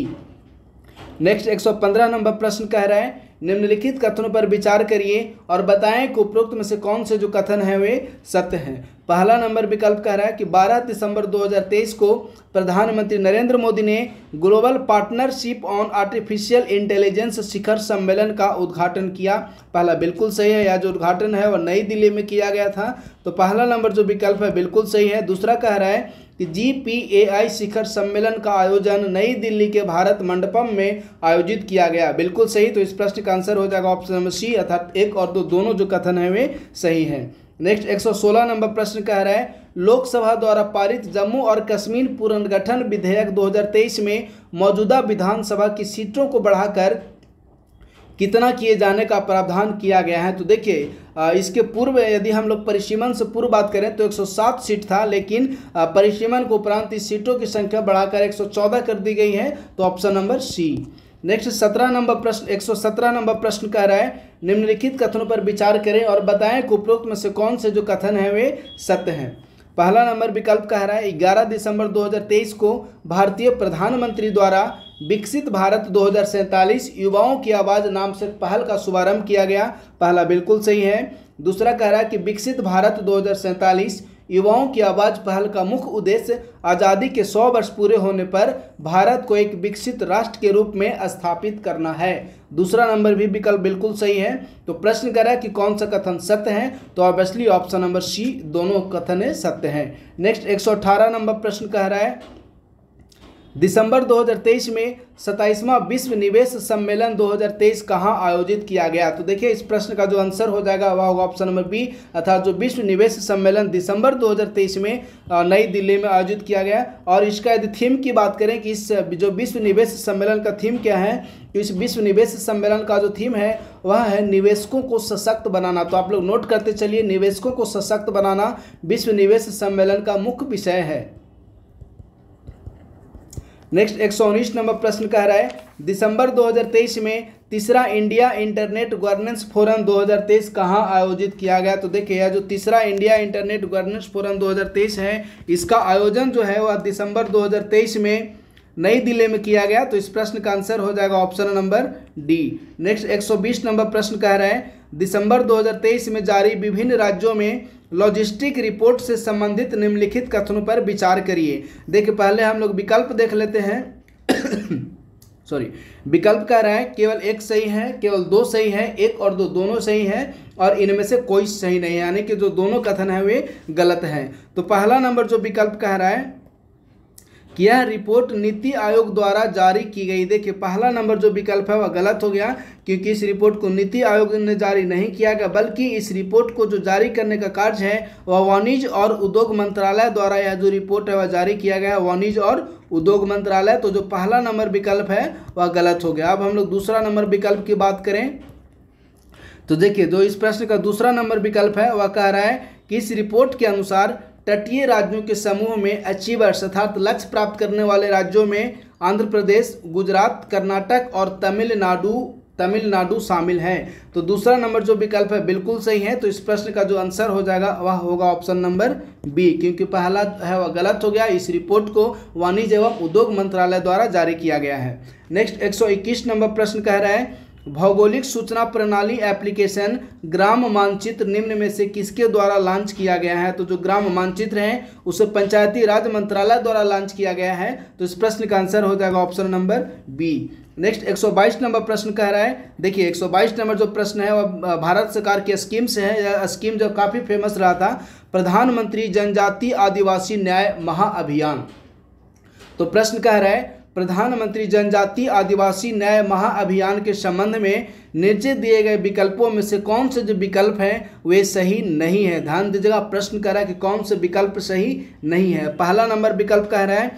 [SPEAKER 1] Next 115 number प्रश्न कह रहा है निम्नलिखित कथनों पर विचार करिए और बताएं कि उपरोक्त में से कौन से जो कथन हैं वे सत्य हैं। पहला नंबर विकल्प कह रहा है कि 12 दिसंबर 2023 को प्रधानमंत्री नरेंद्र मोदी ने global partnership on artificial intelligence शिखर सम्मेलन का उद्घाटन किया। पहला बिल्कुल सही है, यह जो उद्घाटन है वह नई दिल्ली में किया गया था। तो पहला नंबर जो विकल्प है बिल्कुल सही है। दूसरा कह रहा है कि GPAI शिखर सम्मेलन का आयोजन नई दिल्ली के भारत मंडपम में आयोजित किया गया, बिल्कुल सही। तो इस प्रश्न का आंसर हो जाएगा ऑप्शन नंबर सी, अर्थात 1 और 2 दोनों जो कथन है वे सही हैं। नेक्स्ट 116 नंबर प्रश्न कह रहा है लोकसभा द्वारा पारित जम्मू और कश्मीर पुनर्गठन विधेयक 2023 में मौजूदा विधानसभा की सीटों को बढ़ाकर कितना किए जाने का प्रावधान किया गया है। तो देखिए इसके पूर्व यदि हम लोग परिसीमन से पूर्व बात करें तो 107 सीट था, लेकिन परिसीमन के उपरांत इस सीटों की संख्या बढ़ाकर 114 कर दी गई है। तो option number C. Next 117 number प्रश्न कह रहा है निम्नलिखित कथनों पर विचार करें और बताएं कि उपरोक्त में से कौन से जो कथन हैं वे सत्य हैं। पहला नंबर विकल्प कह रहा है 11 दिसंबर 2023 को भारतीय प्रधानमंत्री द्वारा विकसित भारत 2047 युवाओं की आवाज़ नाम से पहल का शुभारंभ किया गया। पहला बिल्कुल सही है। दूसरा कह रहा है कि विकसित भारत 2047 युवाओं की आवाज़ पहल का मुख्य उद्देश्य आज़ादी के 100 वर्ष पूरे होने पर भारत को एक विकसित राष्ट्र के रूप में स्थापित करना है। दूसरा नंबर भी विकल्प बिल्कुल सही है। तो प्रश्न कर रहा है कि कौन सा कथन सत्य है, तो ऑब्वियसली ऑप्शन नंबर सी, दोनों कथन सत्य हैं। नेक्स्ट 118 नंबर प्रश्न कह रहा है दिसंबर 2023 में 27वां विश्व निवेश सम्मेलन 2023 कहाँ आयोजित किया गया। तो देखिए इस प्रश्न का जो आंसर हो जाएगा वह होगा ऑप्शन नंबर बी, अर्थात जो विश्व निवेश सम्मेलन दिसंबर 2023 में नई दिल्ली में आयोजित किया गया। और इसका यदि थीम की बात करें कि इस जो विश्व निवेश सम्मेलन का थीम क्या है, तो इस विश्व निवेश सम्मेलन का जो थीम है वह है निवेशकों को सशक्त बनाना। तो आप लोग नोट करते चलिए, निवेशकों को सशक्त बनाना विश्व निवेश सम्मेलन का मुख्य विषय है। नेक्स्ट 119 नंबर प्रश्न कह रहा है दिसंबर 2023 में तीसरा इंडिया इंटरनेट गवर्नेंस फोरम 2023 कहाँ आयोजित किया गया। तो देखिए यह जो तीसरा इंडिया इंटरनेट गवर्नेंस फोरम 2023 है, इसका आयोजन जो है वह दिसंबर 2023 में नई दिल्ली में किया गया। तो इस प्रश्न का आंसर हो जाएगा option number D. Next 120 number प्रश्न कह रहा है दिसंबर 2023 में जारी विभिन्न राज्यों में लॉजिस्टिक रिपोर्ट से संबंधित निम्नलिखित कथनों पर विचार करिए। देखिए पहले हम लोग विकल्प देख लेते हैं सॉरी विकल्प कह रहा है केवल एक सही है, केवल दो सही है, एक और दो दोनों सही है और इनमें से कोई सही नहीं है, यानी कि जो दोनों कथन है वे गलत हैं। तो पहला नंबर जो विकल्प कह रहा है कि यह रिपोर्ट नीति आयोग द्वारा जारी की गई। देखिए पहला नंबर जो विकल्प है वह गलत हो गया, क्योंकि इस रिपोर्ट को नीति आयोग ने जारी नहीं किया गया, बल्कि इस रिपोर्ट को जो जारी करने का कार्य है वह वाणिज्य और उद्योग मंत्रालय द्वारा यह जो रिपोर्ट है वह जारी किया गया है, वाणिज्य और उद्योग मंत्रालय। तो जो पहला नंबर विकल्प है वह गलत हो गया। अब हम लोग दूसरा नंबर विकल्प की बात करें तो देखिए जो इस प्रश्न का दूसरा नंबर विकल्प है वह कह रहा है कि इस रिपोर्ट के अनुसार तटीय राज्यों के समूह में अचीवर्स अर्थात लक्ष्य प्राप्त करने वाले राज्यों में आंध्र प्रदेश, गुजरात, कर्नाटक और तमिलनाडु शामिल हैं। तो दूसरा नंबर जो विकल्प है बिल्कुल सही है। तो इस प्रश्न का जो आंसर हो जाएगा वह होगा ऑप्शन नंबर बी, क्योंकि पहला है वह गलत हो गया। इस रिपोर्ट को वाणिज्य एवं उद्योग मंत्रालय द्वारा जारी किया गया है। नेक्स्ट 121 नंबर प्रश्न कह रहा है भौगोलिक सूचना प्रणाली एप्लीकेशन ग्राम मानचित्र निम्न में से किसके द्वारा लॉन्च किया गया है। तो जो ग्राम मानचित्र है उसे पंचायती राज मंत्रालय द्वारा लॉन्च किया गया है। तो इस प्रश्न का आंसर हो जाएगा option number B. Next 122 number प्रश्न कह रहा है, देखिए 122 नंबर जो प्रश्न है वह भारत सरकार की स्कीम से है। यह स्कीम जो काफ़ी फेमस रहा था, प्रधानमंत्री जनजातीय आदिवासी न्याय महाअभियान। तो प्रश्न कह रहा है प्रधानमंत्री जनजातीय आदिवासी न्याय महाअभियान के संबंध में नीचे दिए गए विकल्पों में से कौन से जो विकल्प हैं वे सही नहीं है। ध्यान दीजिएगा, प्रश्न कह रहा है कि कौन से विकल्प सही नहीं है। पहला नंबर विकल्प कह रहा है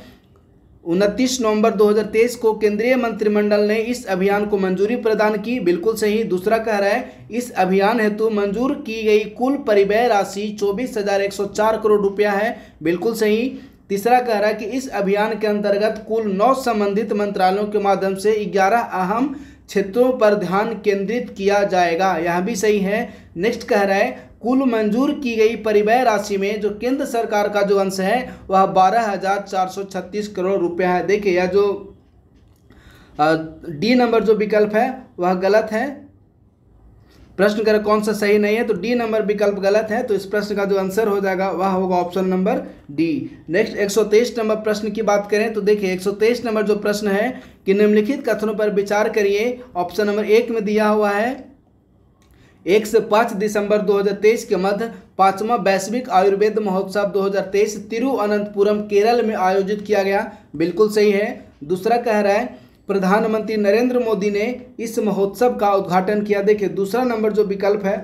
[SPEAKER 1] 29 नवंबर 2023 को केंद्रीय मंत्रिमंडल ने इस अभियान को मंजूरी प्रदान की, बिल्कुल सही। दूसरा कह रहा है इस अभियान हेतु मंजूर की गई कुल परिव्यय राशि 24,104 करोड़ रुपया है, बिल्कुल सही। तीसरा कह रहा है कि इस अभियान के अंतर्गत कुल 9 संबंधित मंत्रालयों के माध्यम से 11 अहम क्षेत्रों पर ध्यान केंद्रित किया जाएगा, यह भी सही है। नेक्स्ट कह रहा है कुल मंजूर की गई परिव्यय राशि में जो केंद्र सरकार का जो अंश है वह 12,436 करोड़ रुपया है। देखिए यह जो डी नंबर जो विकल्प है वह गलत है। प्रश्न करें कौन सा सही नहीं है, तो डी नंबर विकल्प गलत है। तो इस प्रश्न का जो आंसर हो जाएगा वह होगा option number D. Next 123 number प्रश्न की बात करें तो देखिए 123 नंबर जो प्रश्न है कि निम्नलिखित कथनों पर विचार करिए। ऑप्शन नंबर 1 में दिया हुआ है 1 से 5 दिसंबर 2023 के मध्य 5वां वैश्विक आयुर्वेद महोत्सव 2023 तिरुवनंतपुरम केरल में आयोजित किया गया, बिल्कुल सही है। दूसरा कह रहा है प्रधानमंत्री नरेंद्र मोदी ने इस महोत्सव का उद्घाटन किया। देखिए दूसरा नंबर जो विकल्प है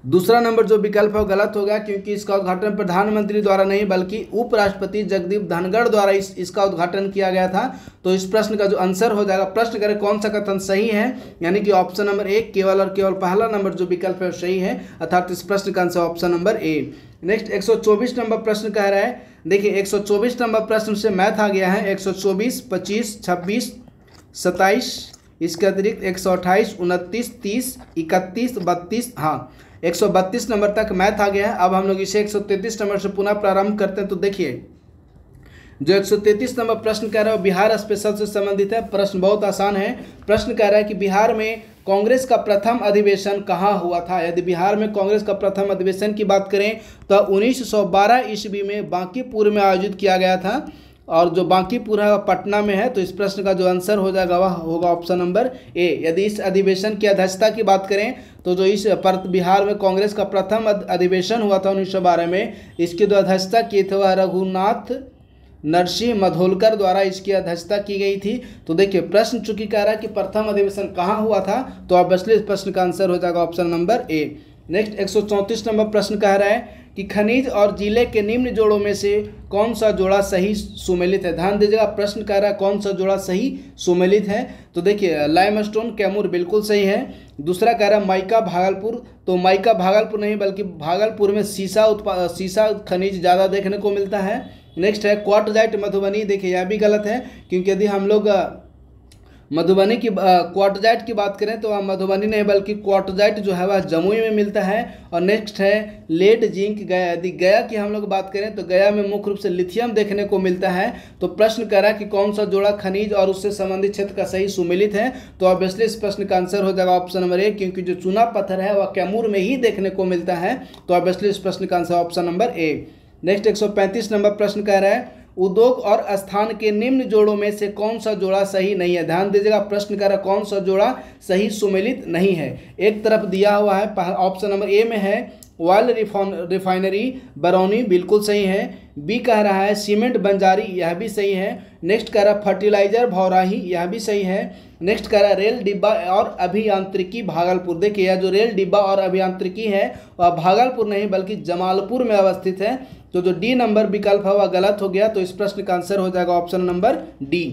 [SPEAKER 1] दूसरा नंबर जो विकल्प है वो गलत हो गया, क्योंकि इसका उद्घाटन प्रधानमंत्री द्वारा नहीं बल्कि उपराष्ट्रपति जगदीप धनखड़ द्वारा इसका उद्घाटन किया गया था। तो इस प्रश्न का जो आंसर हो जाएगा, प्रश्न करें कौन सा कथन सही है, यानी कि ऑप्शन नंबर 1 केवल और केवल पहला नंबर जो विकल्प है सही है, अर्थात इस प्रश्न का answer option number A. Next 124 number प्रश्न कह रहा है, देखिए 124 नंबर प्रश्न से मैथ आ गया है 124, 25, 26, 27, इसके अतिरिक्त 128, 29, 30, 31, 32, हाँ 132 नंबर तक मैथ आ गया है। अब हम लोग इसे 133 नंबर से पुनः प्रारंभ करते हैं। तो देखिए जो 133 नंबर प्रश्न कह रहा है बिहार स्पेशल से संबंधित है। प्रश्न बहुत आसान है। प्रश्न कह रहा है कि बिहार में कांग्रेस का प्रथम अधिवेशन कहाँ हुआ था। यदि बिहार में कांग्रेस का प्रथम अधिवेशन की बात करें तो 1912 ईस्वी में बांकीपुर में आयोजित किया गया था, और जो बांकीपुर है पटना में है। तो इस प्रश्न का जो आंसर हो जाएगा वह होगा ऑप्शन नंबर ए। यदि इस अधिवेशन की अध्यक्षता की बात करें तो जो इस बिहार में कांग्रेस का प्रथम अधिवेशन हुआ था 1912 में, इसकी जो अध्यक्षता की थी वह रघुनाथ नरसिंह मधोलकर द्वारा इसकी अध्यक्षता की गई थी। तो देखिए प्रश्न चूंकि कह रहा है कि प्रथम अधिवेशन कहाँ हुआ था, तो ऑब्वियसली इस प्रश्न का आंसर हो जाएगा option number A. Next 134 number प्रश्न कह रहा है कि खनिज और जिले के निम्न जोड़ों में से कौन सा जोड़ा सही सुमेलित है। ध्यान दीजिएगा, प्रश्न कह रहा है कौन सा जोड़ा सही सुमेलित है। तो देखिए लाइमस्टोन कैमूर बिल्कुल सही है। दूसरा कह रहा है माइका भागलपुर, तो माइका भागलपुर नहीं बल्कि भागलपुर में सीसा खनिज ज़्यादा देखने को मिलता है। नेक्स्ट है क्वार्टजाइट मधुबनी, देखिए यह भी गलत है, क्योंकि यदि हम लोग मधुबनी की क्वार्टजाइट की बात करें तो वह मधुबनी नहीं बल्कि क्वार्टजाइट जो है वह जमुई में मिलता है। और नेक्स्ट है लेड जिंक गया। यदि गया की हम लोग बात करें तो गया में मुख्य रूप से लिथियम देखने को मिलता है। तो प्रश्न कर रहा है कि कौन सा जोड़ा खनिज और उससे संबंधित क्षेत्र का सही सुमेलित है। तो ऑब्वियसली इस प्रश्न का आंसर हो जाएगा ऑप्शन नंबर ए, क्योंकि जो चूना पत्थर है वह कैमूर में ही देखने को मिलता है। तो ऑब्वियसली इस प्रश्न का answer option number A. Next 135 number प्रश्न कह रहा है उद्योग और स्थान के निम्न जोड़ों में से कौन सा जोड़ा सही नहीं है। ध्यान दीजिएगा, प्रश्न कह रहा कौन सा जोड़ा सही सुमेलित नहीं है। एक तरफ दिया हुआ है, ऑप्शन नंबर ए में है ऑयल रिफाइनरी बरौनी, बिल्कुल सही है। बी कह रहा है सीमेंट बंजारी, यह भी सही है। नेक्स्ट कह रहा है फर्टिलाइजर भौराही, यह भी सही है। नेक्स्ट कह रहा है रेल डिब्बा और अभियांत्रिकी भागलपुर। देखिए यह जो रेल डिब्बा और अभियांत्रिकी है वह भागलपुर नहीं बल्कि जमालपुर में अवस्थित है। तो जो डी नंबर विकल्प है वह गलत हो गया, तो इस प्रश्न का आंसर हो जाएगा option number D.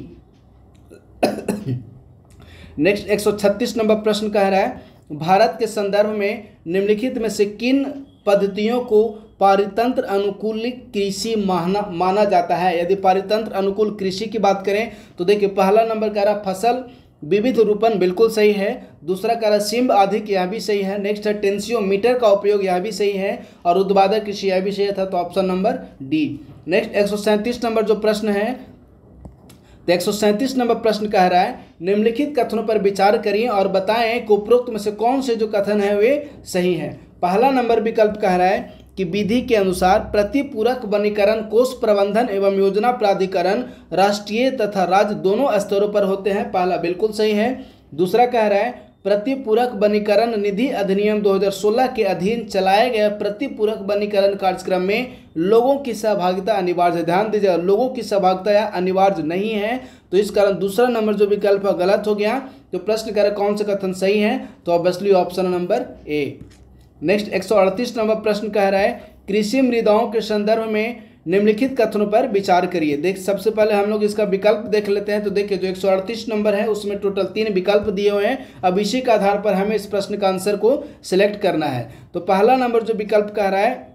[SPEAKER 1] Next 136 number प्रश्न कह रहा है भारत के संदर्भ में निम्नलिखित में से किन पद्धतियों को पारितंत्र अनुकूल कृषि माना जाता है। यदि पारितंत्र अनुकूल कृषि की बात करें तो देखिए पहला नंबर कह रहा फसल विविध रूपन, बिल्कुल सही है। दूसरा कह रहा सिंब अधिक, यह भी सही है। नेक्स्ट है टेंसियोमीटर का उपयोग, यह भी सही है। और उत्पादक कृषि, यह भी सही था, तो option number D. Next 137 number जो प्रश्न है, तो 137 नंबर प्रश्न कह रहा है निम्नलिखित कथनों पर विचार करिए और बताएं कि उपरोक्त में से कौन से जो कथन है वे सही हैं। पहला नंबर विकल्प कह रहा है कि विधि के अनुसार प्रतिपूरक वनीकरण कोष प्रबंधन एवं योजना प्राधिकरण राष्ट्रीय तथा राज्य दोनों स्तरों पर होते हैं, पहला बिल्कुल सही है। दूसरा कह रहा है प्रतिपूरक वनीकरण निधि अधिनियम 2016 के अधीन चलाए गए प्रतिपूरक वनीकरण कार्यक्रम में लोगों की सहभागिता अनिवार्य है। ध्यान दीजिएगा, लोगों की सहभागिता अनिवार्य नहीं है, तो इस कारण दूसरा नंबर जो विकल्प है गलत हो गया। तो प्रश्न कह रहा कौन सा कथन सही है, तो obviously option number A. Next 138 number प्रश्न कह रहा है कृषि मृदाओं के संदर्भ में निम्नलिखित कथनों पर विचार करिए। देख सबसे पहले हम लोग इसका विकल्प देख लेते हैं। तो देखिए जो 138 नंबर है उसमें टोटल 3 विकल्प दिए हुए हैं। अब इसी के आधार पर हमें इस प्रश्न का आंसर को सिलेक्ट करना है। तो पहला नंबर जो विकल्प कह रहा है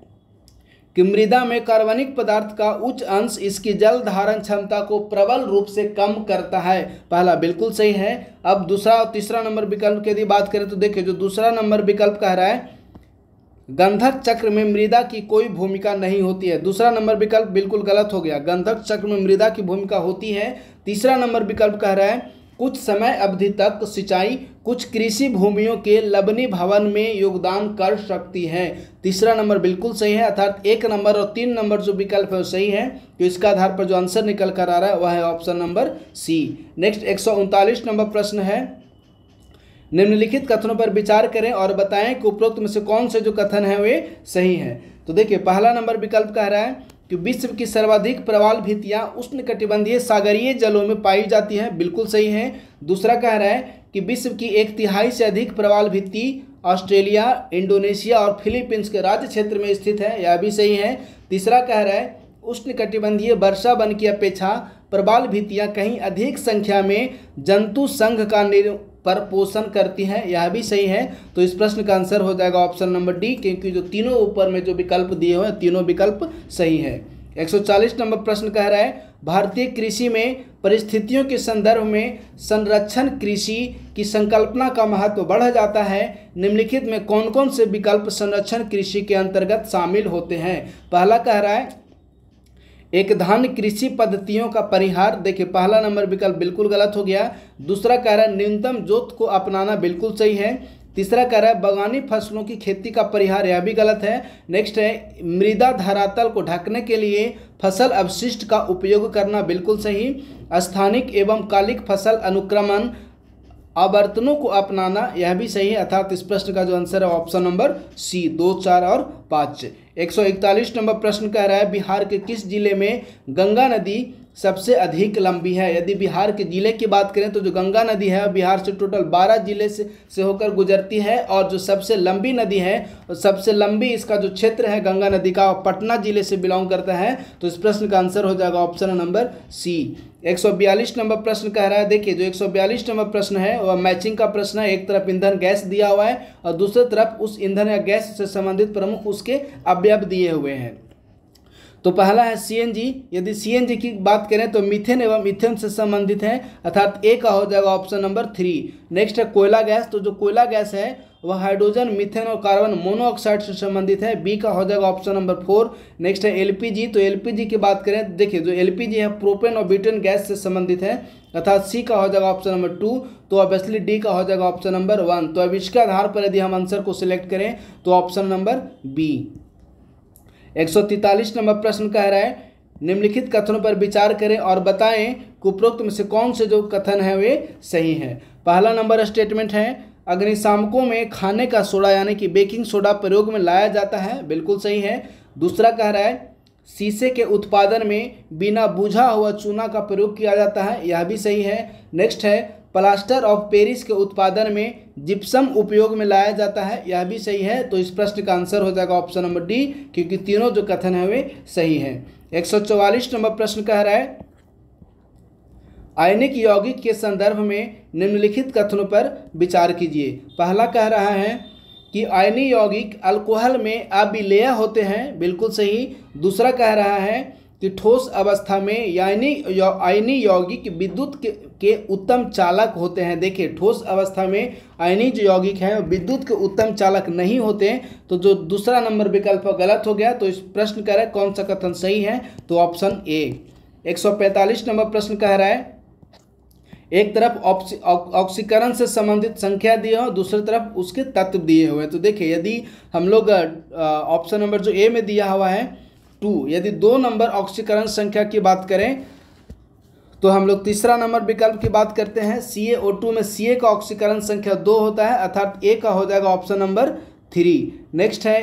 [SPEAKER 1] कि मृदा में कार्बनिक पदार्थ का उच्च अंश इसकी जल धारण क्षमता को प्रबल रूप से कम करता है, पहला बिल्कुल सही है। अब दूसरा और तीसरा नंबर विकल्प की यदि बात करें तो देखिए जो दूसरा नंबर विकल्प कह रहा है गंधक चक्र में मृदा की कोई भूमिका नहीं होती है, दूसरा नंबर विकल्प बिल्कुल गलत हो गया, गंधक चक्र में मृदा की भूमिका होती है। तीसरा नंबर विकल्प कह रहा है कुछ समय अवधि तक सिंचाई कुछ कृषि भूमियों के लवणी भवन में योगदान कर सकती है, तीसरा नंबर बिल्कुल सही है। अर्थात 1 नंबर और 3 नंबर जो विकल्प है वो सही है। तो इसका आधार पर जो आंसर निकल कर आ रहा है वह है option number C. Next 139 number प्रश्न है निम्नलिखित कथनों पर विचार करें और बताएं कि उपरोक्त में से कौन से जो कथन है वे सही हैं। तो देखिए पहला नंबर विकल्प कह रहा है कि विश्व की सर्वाधिक प्रवाल भित्तियां उष्णकटिबंधीय सागरीय जलों में पाई जाती हैं, बिल्कुल सही है। दूसरा कह रहा है कि विश्व की 1/3 से अधिक प्रवाल भित्ति ऑस्ट्रेलिया, इंडोनेशिया और फिलीपींस के राज्य क्षेत्र में स्थित है, यह भी सही है। तीसरा कह रहा है उष्णकटिबंधीय वर्षा वन की अपेक्षा प्रवाल भित्तियां कहीं अधिक संख्या में जंतु संघ का पर पोषण करती है, यह भी सही है। तो इस प्रश्न का आंसर हो जाएगा ऑप्शन नंबर डी, क्योंकि जो तीनों ऊपर में जो विकल्प दिए हुए हैं तीनों विकल्प सही है। 140 नंबर प्रश्न कह रहा है भारतीय कृषि में परिस्थितियों के संदर्भ में संरक्षण कृषि की संकल्पना का महत्व बढ़ जाता है, निम्नलिखित में कौन कौन से विकल्प संरक्षण कृषि के अंतर्गत शामिल होते हैं। पहला कह रहा है एक धान्य कृषि पद्धतियों का परिहार, देखिए पहला नंबर विकल्प बिल्कुल गलत हो गया। दूसरा कह रहा है न्यूनतम जोत को अपनाना, बिल्कुल सही है। तीसरा कह रहा है बागानी फसलों की खेती का परिहार, यह भी गलत है। नेक्स्ट है मृदा धरातल को ढकने के लिए फसल अवशिष्ट का उपयोग करना, बिल्कुल सही। स्थानिक एवं कालिक फसल अनुक्रमण आवर्तनों को अपनाना, यह भी सही है। अर्थात इस प्रश्न का जो आंसर है ऑप्शन नंबर सी 2, 4 और 5। 141 नंबर प्रश्न कह रहा है बिहार के किस जिले में गंगा नदी सबसे अधिक लंबी है। यदि बिहार के जिले की बात करें तो जो गंगा नदी है बिहार से टोटल 12 जिले से होकर गुजरती है, और जो सबसे लंबी नदी है सबसे लंबी इसका जो क्षेत्र है गंगा नदी का पटना जिले से बिलोंग करता है। तो इस प्रश्न का आंसर हो जाएगा ऑप्शन नंबर सी। 142 नंबर प्रश्न कह रहा है देखिए जो 142 नंबर प्रश्न है वह मैचिंग का प्रश्न है। एक तरफ ईंधन गैस दिया हुआ है और दूसरी तरफ उस ईंधन या गैस से संबंधित प्रमुख उसके अवयव दिए हुए हैं। तो पहला है सीएनजी, यदि सीएनजी की बात करें तो मीथेन एवं इथेन से संबंधित है, अर्थात ए का हो जाएगा ऑप्शन नंबर 3। नेक्स्ट है कोयला गैस, तो जो कोयला गैस है वह हाइड्रोजन, मीथेन और कार्बन मोनोऑक्साइड से संबंधित है, बी का हो जाएगा ऑप्शन नंबर 4। नेक्स्ट है एलपीजी, तो एलपीजी की बात करें देखिए जो एलपीजी है प्रोपेन और ब्यूटेन गैस से संबंधित है, अर्थात सी का हो जाएगा ऑप्शन नंबर 2। तो ऑब्वियसली डी का हो जाएगा ऑप्शन नंबर 1। तो अब इसके आधार पर यदि हम आंसर को सिलेक्ट करें तो ऑप्शन नंबर बी। 143 नंबर प्रश्न कह रहा है निम्नलिखित कथनों पर विचार करें और बताएं कि उपरोक्त में से कौन से जो कथन है वे सही हैं। पहला नंबर स्टेटमेंट है, अग्निशामकों में खाने का सोडा यानी कि बेकिंग सोडा प्रयोग में लाया जाता है, बिल्कुल सही है। दूसरा कह रहा है शीशे के उत्पादन में बिना बुझा हुआ चूना का प्रयोग किया जाता है, यह भी सही है। नेक्स्ट है प्लास्टर ऑफ पेरिस के उत्पादन में जिप्सम उपयोग में लाया जाता है, यह भी सही है। तो इस प्रश्न का आंसर हो जाएगा ऑप्शन नंबर डी, क्योंकि तीनों जो कथन है वे सही हैं। 144 नंबर प्रश्न कह रहा है आयनिक यौगिक के संदर्भ में निम्नलिखित कथनों पर विचार कीजिए। पहला कह रहा है कि आयनिक यौगिक अल्कोहल में अविलेय होते हैं, बिल्कुल सही। दूसरा कह रहा है कि ठोस अवस्था में आयनिक यौगिक विद्युत के उत्तम चालक होते हैं। देखिए ठोस अवस्था में आयनिक जो यौगिक है विद्युत के उत्तम चालक नहीं होते, तो जो दूसरा नंबर विकल्प गलत हो गया। तो इस प्रश्न कह रहा है कौन सा कथन सही है, तो ऑप्शन ए। 145 नंबर प्रश्न कह रहा है एक तरफ ऑक्सीकरण से संबंधित संख्या दिए हो, दूसरी तरफ उसके तत्व दिए हुए हैं। तो देखिए यदि हम लोग ऑप्शन नंबर जो ए में दिया हुआ है 2, यदि 2 नंबर ऑक्सीकरण संख्या की बात करें तो हम लोग तीसरा नंबर विकल्प की बात करते हैं। CaO2 में Ca का ऑक्सीकरण संख्या 2 होता है, अर्थात ए का हो जाएगा ऑप्शन नंबर 3। नेक्स्ट है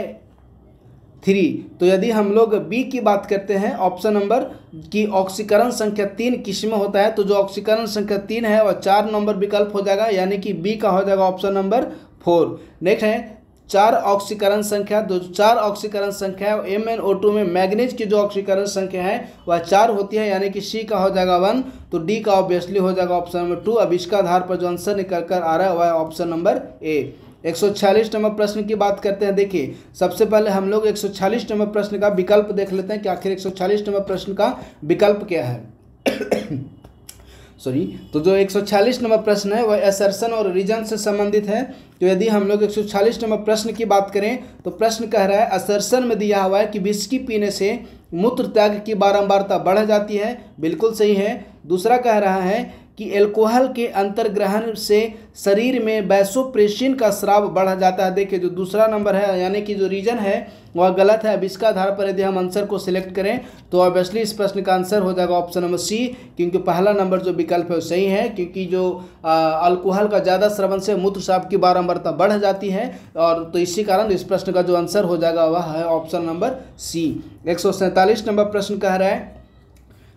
[SPEAKER 1] 3। तो यदि हम लोग बी की बात करते हैं ऑप्शन नंबर की ऑक्सीकरण संख्या 3 किस्म होता है, तो जो ऑक्सीकरण संख्या 3 है वह 4 नंबर विकल्प हो जाएगा, यानी कि बी का हो जाएगा ऑप्शन नंबर 4। नेक्स्ट है 4 ऑक्सीकरण संख्या, जो 4 ऑक्सीकरण संख्या है MnO2 में मैग्नीज की जो ऑक्सीकरण संख्या है वह 4 होती है, यानी कि सी का हो जाएगा 1। तो डी का ऑब्वियसली हो जाएगा ऑप्शन नंबर 2। अब इसका आधार पर जो आंसर निकल कर आ रहा है वह ऑप्शन नंबर ए। 146 नंबर प्रश्न की बात करते हैं। देखिए सबसे पहले हम लोग 146 नंबर प्रश्न का विकल्प देख लेते हैं कि आखिर 146 नंबर प्रश्न का विकल्प क्या है। सॉरी, तो जो 146 नंबर प्रश्न है वह असर्शन और रीजन से संबंधित है। तो यदि हम लोग 146 नंबर प्रश्न की बात करें तो प्रश्न कह रहा है असर्शन में दिया हुआ है कि विस्की पीने से मूत्र त्याग की बारंबारता बढ़ जाती है, बिल्कुल सही है। दूसरा कह रहा है कि एल्कोहल के अंतर्ग्रहण से शरीर में वैसोप्रेसिन का स्राव बढ़ जाता है। देखिए जो दूसरा नंबर है यानी कि जो रीजन है वह गलत है। अब इसका आधार पर यदि हम आंसर को सिलेक्ट करें तो ऑब्वियसली इस प्रश्न का आंसर हो जाएगा ऑप्शन नंबर सी, क्योंकि पहला नंबर जो विकल्प है वो सही है, क्योंकि जो अल्कोहल का ज़्यादा सेवन से मूत्र स्राव की बारंबारता बढ़ जाती है, और तो इसी कारण इस प्रश्न का जो आंसर हो जाएगा वह है ऑप्शन नंबर सी। 147 नंबर प्रश्न कह रहा है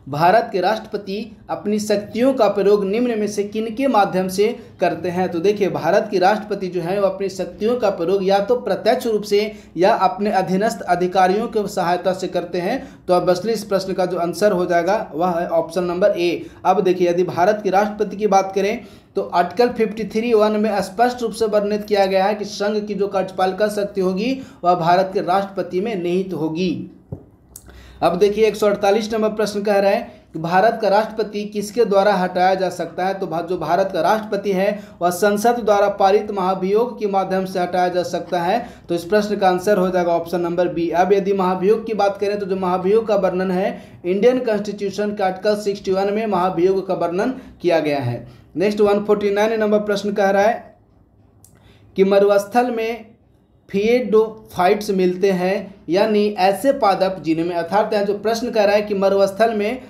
[SPEAKER 1] भारत के राष्ट्रपति अपनी शक्तियों का प्रयोग निम्न में से किनके माध्यम से करते हैं। तो देखिए भारत की राष्ट्रपति जो है वो अपनी शक्तियों का प्रयोग या तो प्रत्यक्ष रूप से या अपने अधीनस्थ अधिकारियों की सहायता से करते हैं। तो ऑब्वियसली इस प्रश्न का जो आंसर हो जाएगा वह है ऑप्शन नंबर ए। अब देखिए यदि भारत की राष्ट्रपति की बात करें तो आर्टिकल 53(1) में स्पष्ट रूप से वर्णित किया गया है कि संघ की जो कार्यपालिका शक्ति होगी वह भारत के राष्ट्रपति में निहित होगी। अब देखिए 148 नंबर प्रश्न कह रहा है कि भारत का राष्ट्रपति किसके द्वारा हटाया जा सकता है। तो जो भारत का राष्ट्रपति है वह संसद द्वारा पारित महाभियोग के माध्यम से हटाया जा सकता है। तो इस प्रश्न का आंसर हो जाएगा ऑप्शन नंबर बी। अब यदि महाभियोग की बात करें तो जो महाभियोग का वर्णन है इंडियन कॉन्स्टिट्यूशन के आर्टिकल 61 में महाभियोग का वर्णन किया गया है। नेक्स्ट 149 नंबर प्रश्न कह रहा है कि मरुस्थल में फिएडोफाइट्स मिलते हैं, यानी ऐसे पादप जिनमें, अर्थात जो प्रश्न कह रहा है कि मरुस्थल में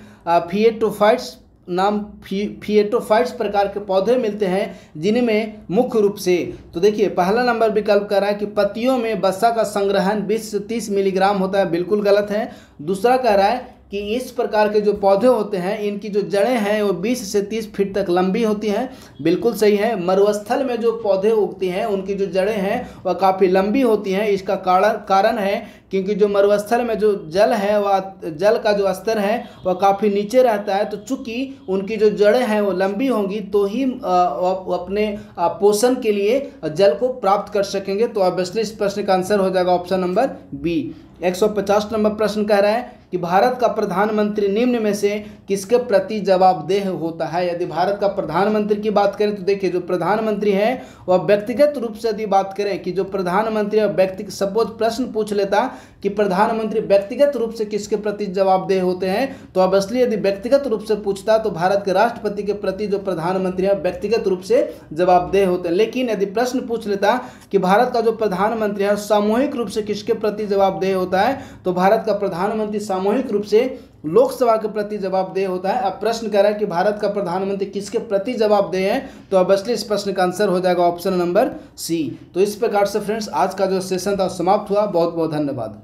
[SPEAKER 1] फिएटोफाइट्स प्रकार के पौधे मिलते हैं जिनमें मुख्य रूप से, तो देखिए पहला नंबर विकल्प कह रहा है कि पत्तियों में वसा का संग्रहण 20 से 30 मिलीग्राम होता है, बिल्कुल गलत है। दूसरा कह रहा है कि इस प्रकार के जो पौधे होते हैं इनकी जो जड़ें हैं वो 20 से 30 फीट तक लंबी होती हैं, बिल्कुल सही है। मरुस्थल में जो पौधे उगती हैं उनकी जो जड़ें हैं वह काफ़ी लंबी होती हैं। इसका कारण है क्योंकि जो मरुस्थल में जो जल है वह जल का जो स्तर है वह काफ़ी नीचे रहता है, तो चूंकि उनकी जो जड़ें हैं वो लंबी होंगी तो ही अपने पोषण के लिए जल को प्राप्त कर सकेंगे। तो ऑब्वियसली इस प्रश्न का आंसर हो जाएगा ऑप्शन नंबर बी। 150 नंबर प्रश्न कह रहा है कि भारत का प्रधानमंत्री निम्न में से किसके प्रति जवाबदेह होता है। यदि भारत का प्रधानमंत्री की बात करें तो देखिए जो प्रधानमंत्री है वह व्यक्तिगत रूप से यदि बात करें कि जो प्रधानमंत्री व्यक्ति, सपोज प्रश्न पूछ लेता कि प्रधानमंत्री व्यक्तिगत रूप से किसके प्रति जवाबदेह होते हैं, तो ऑब्वियसली यदि व्यक्तिगत रूप से पूछता तो भारत के राष्ट्रपति के प्रति जो प्रधानमंत्री है व्यक्तिगत रूप से जवाबदेह होते हैं। लेकिन यदि प्रश्न पूछ लेता कि भारत का जो प्रधानमंत्री है सामूहिक रूप से किसके प्रति जवाबदेह होता है, तो भारत का प्रधानमंत्री सामूहिक रूप से लोकसभा के प्रति जवाबदेह होता है। अब प्रश्न कह रहा है कि भारत का प्रधानमंत्री किसके प्रति जवाबदेह है, तो ऑब्वियसली इस प्रश्न का आंसर हो जाएगा ऑप्शन नंबर सी। तो इस प्रकार से फ्रेंड्स आज का जो सेशन था समाप्त हुआ। बहुत बहुत धन्यवाद।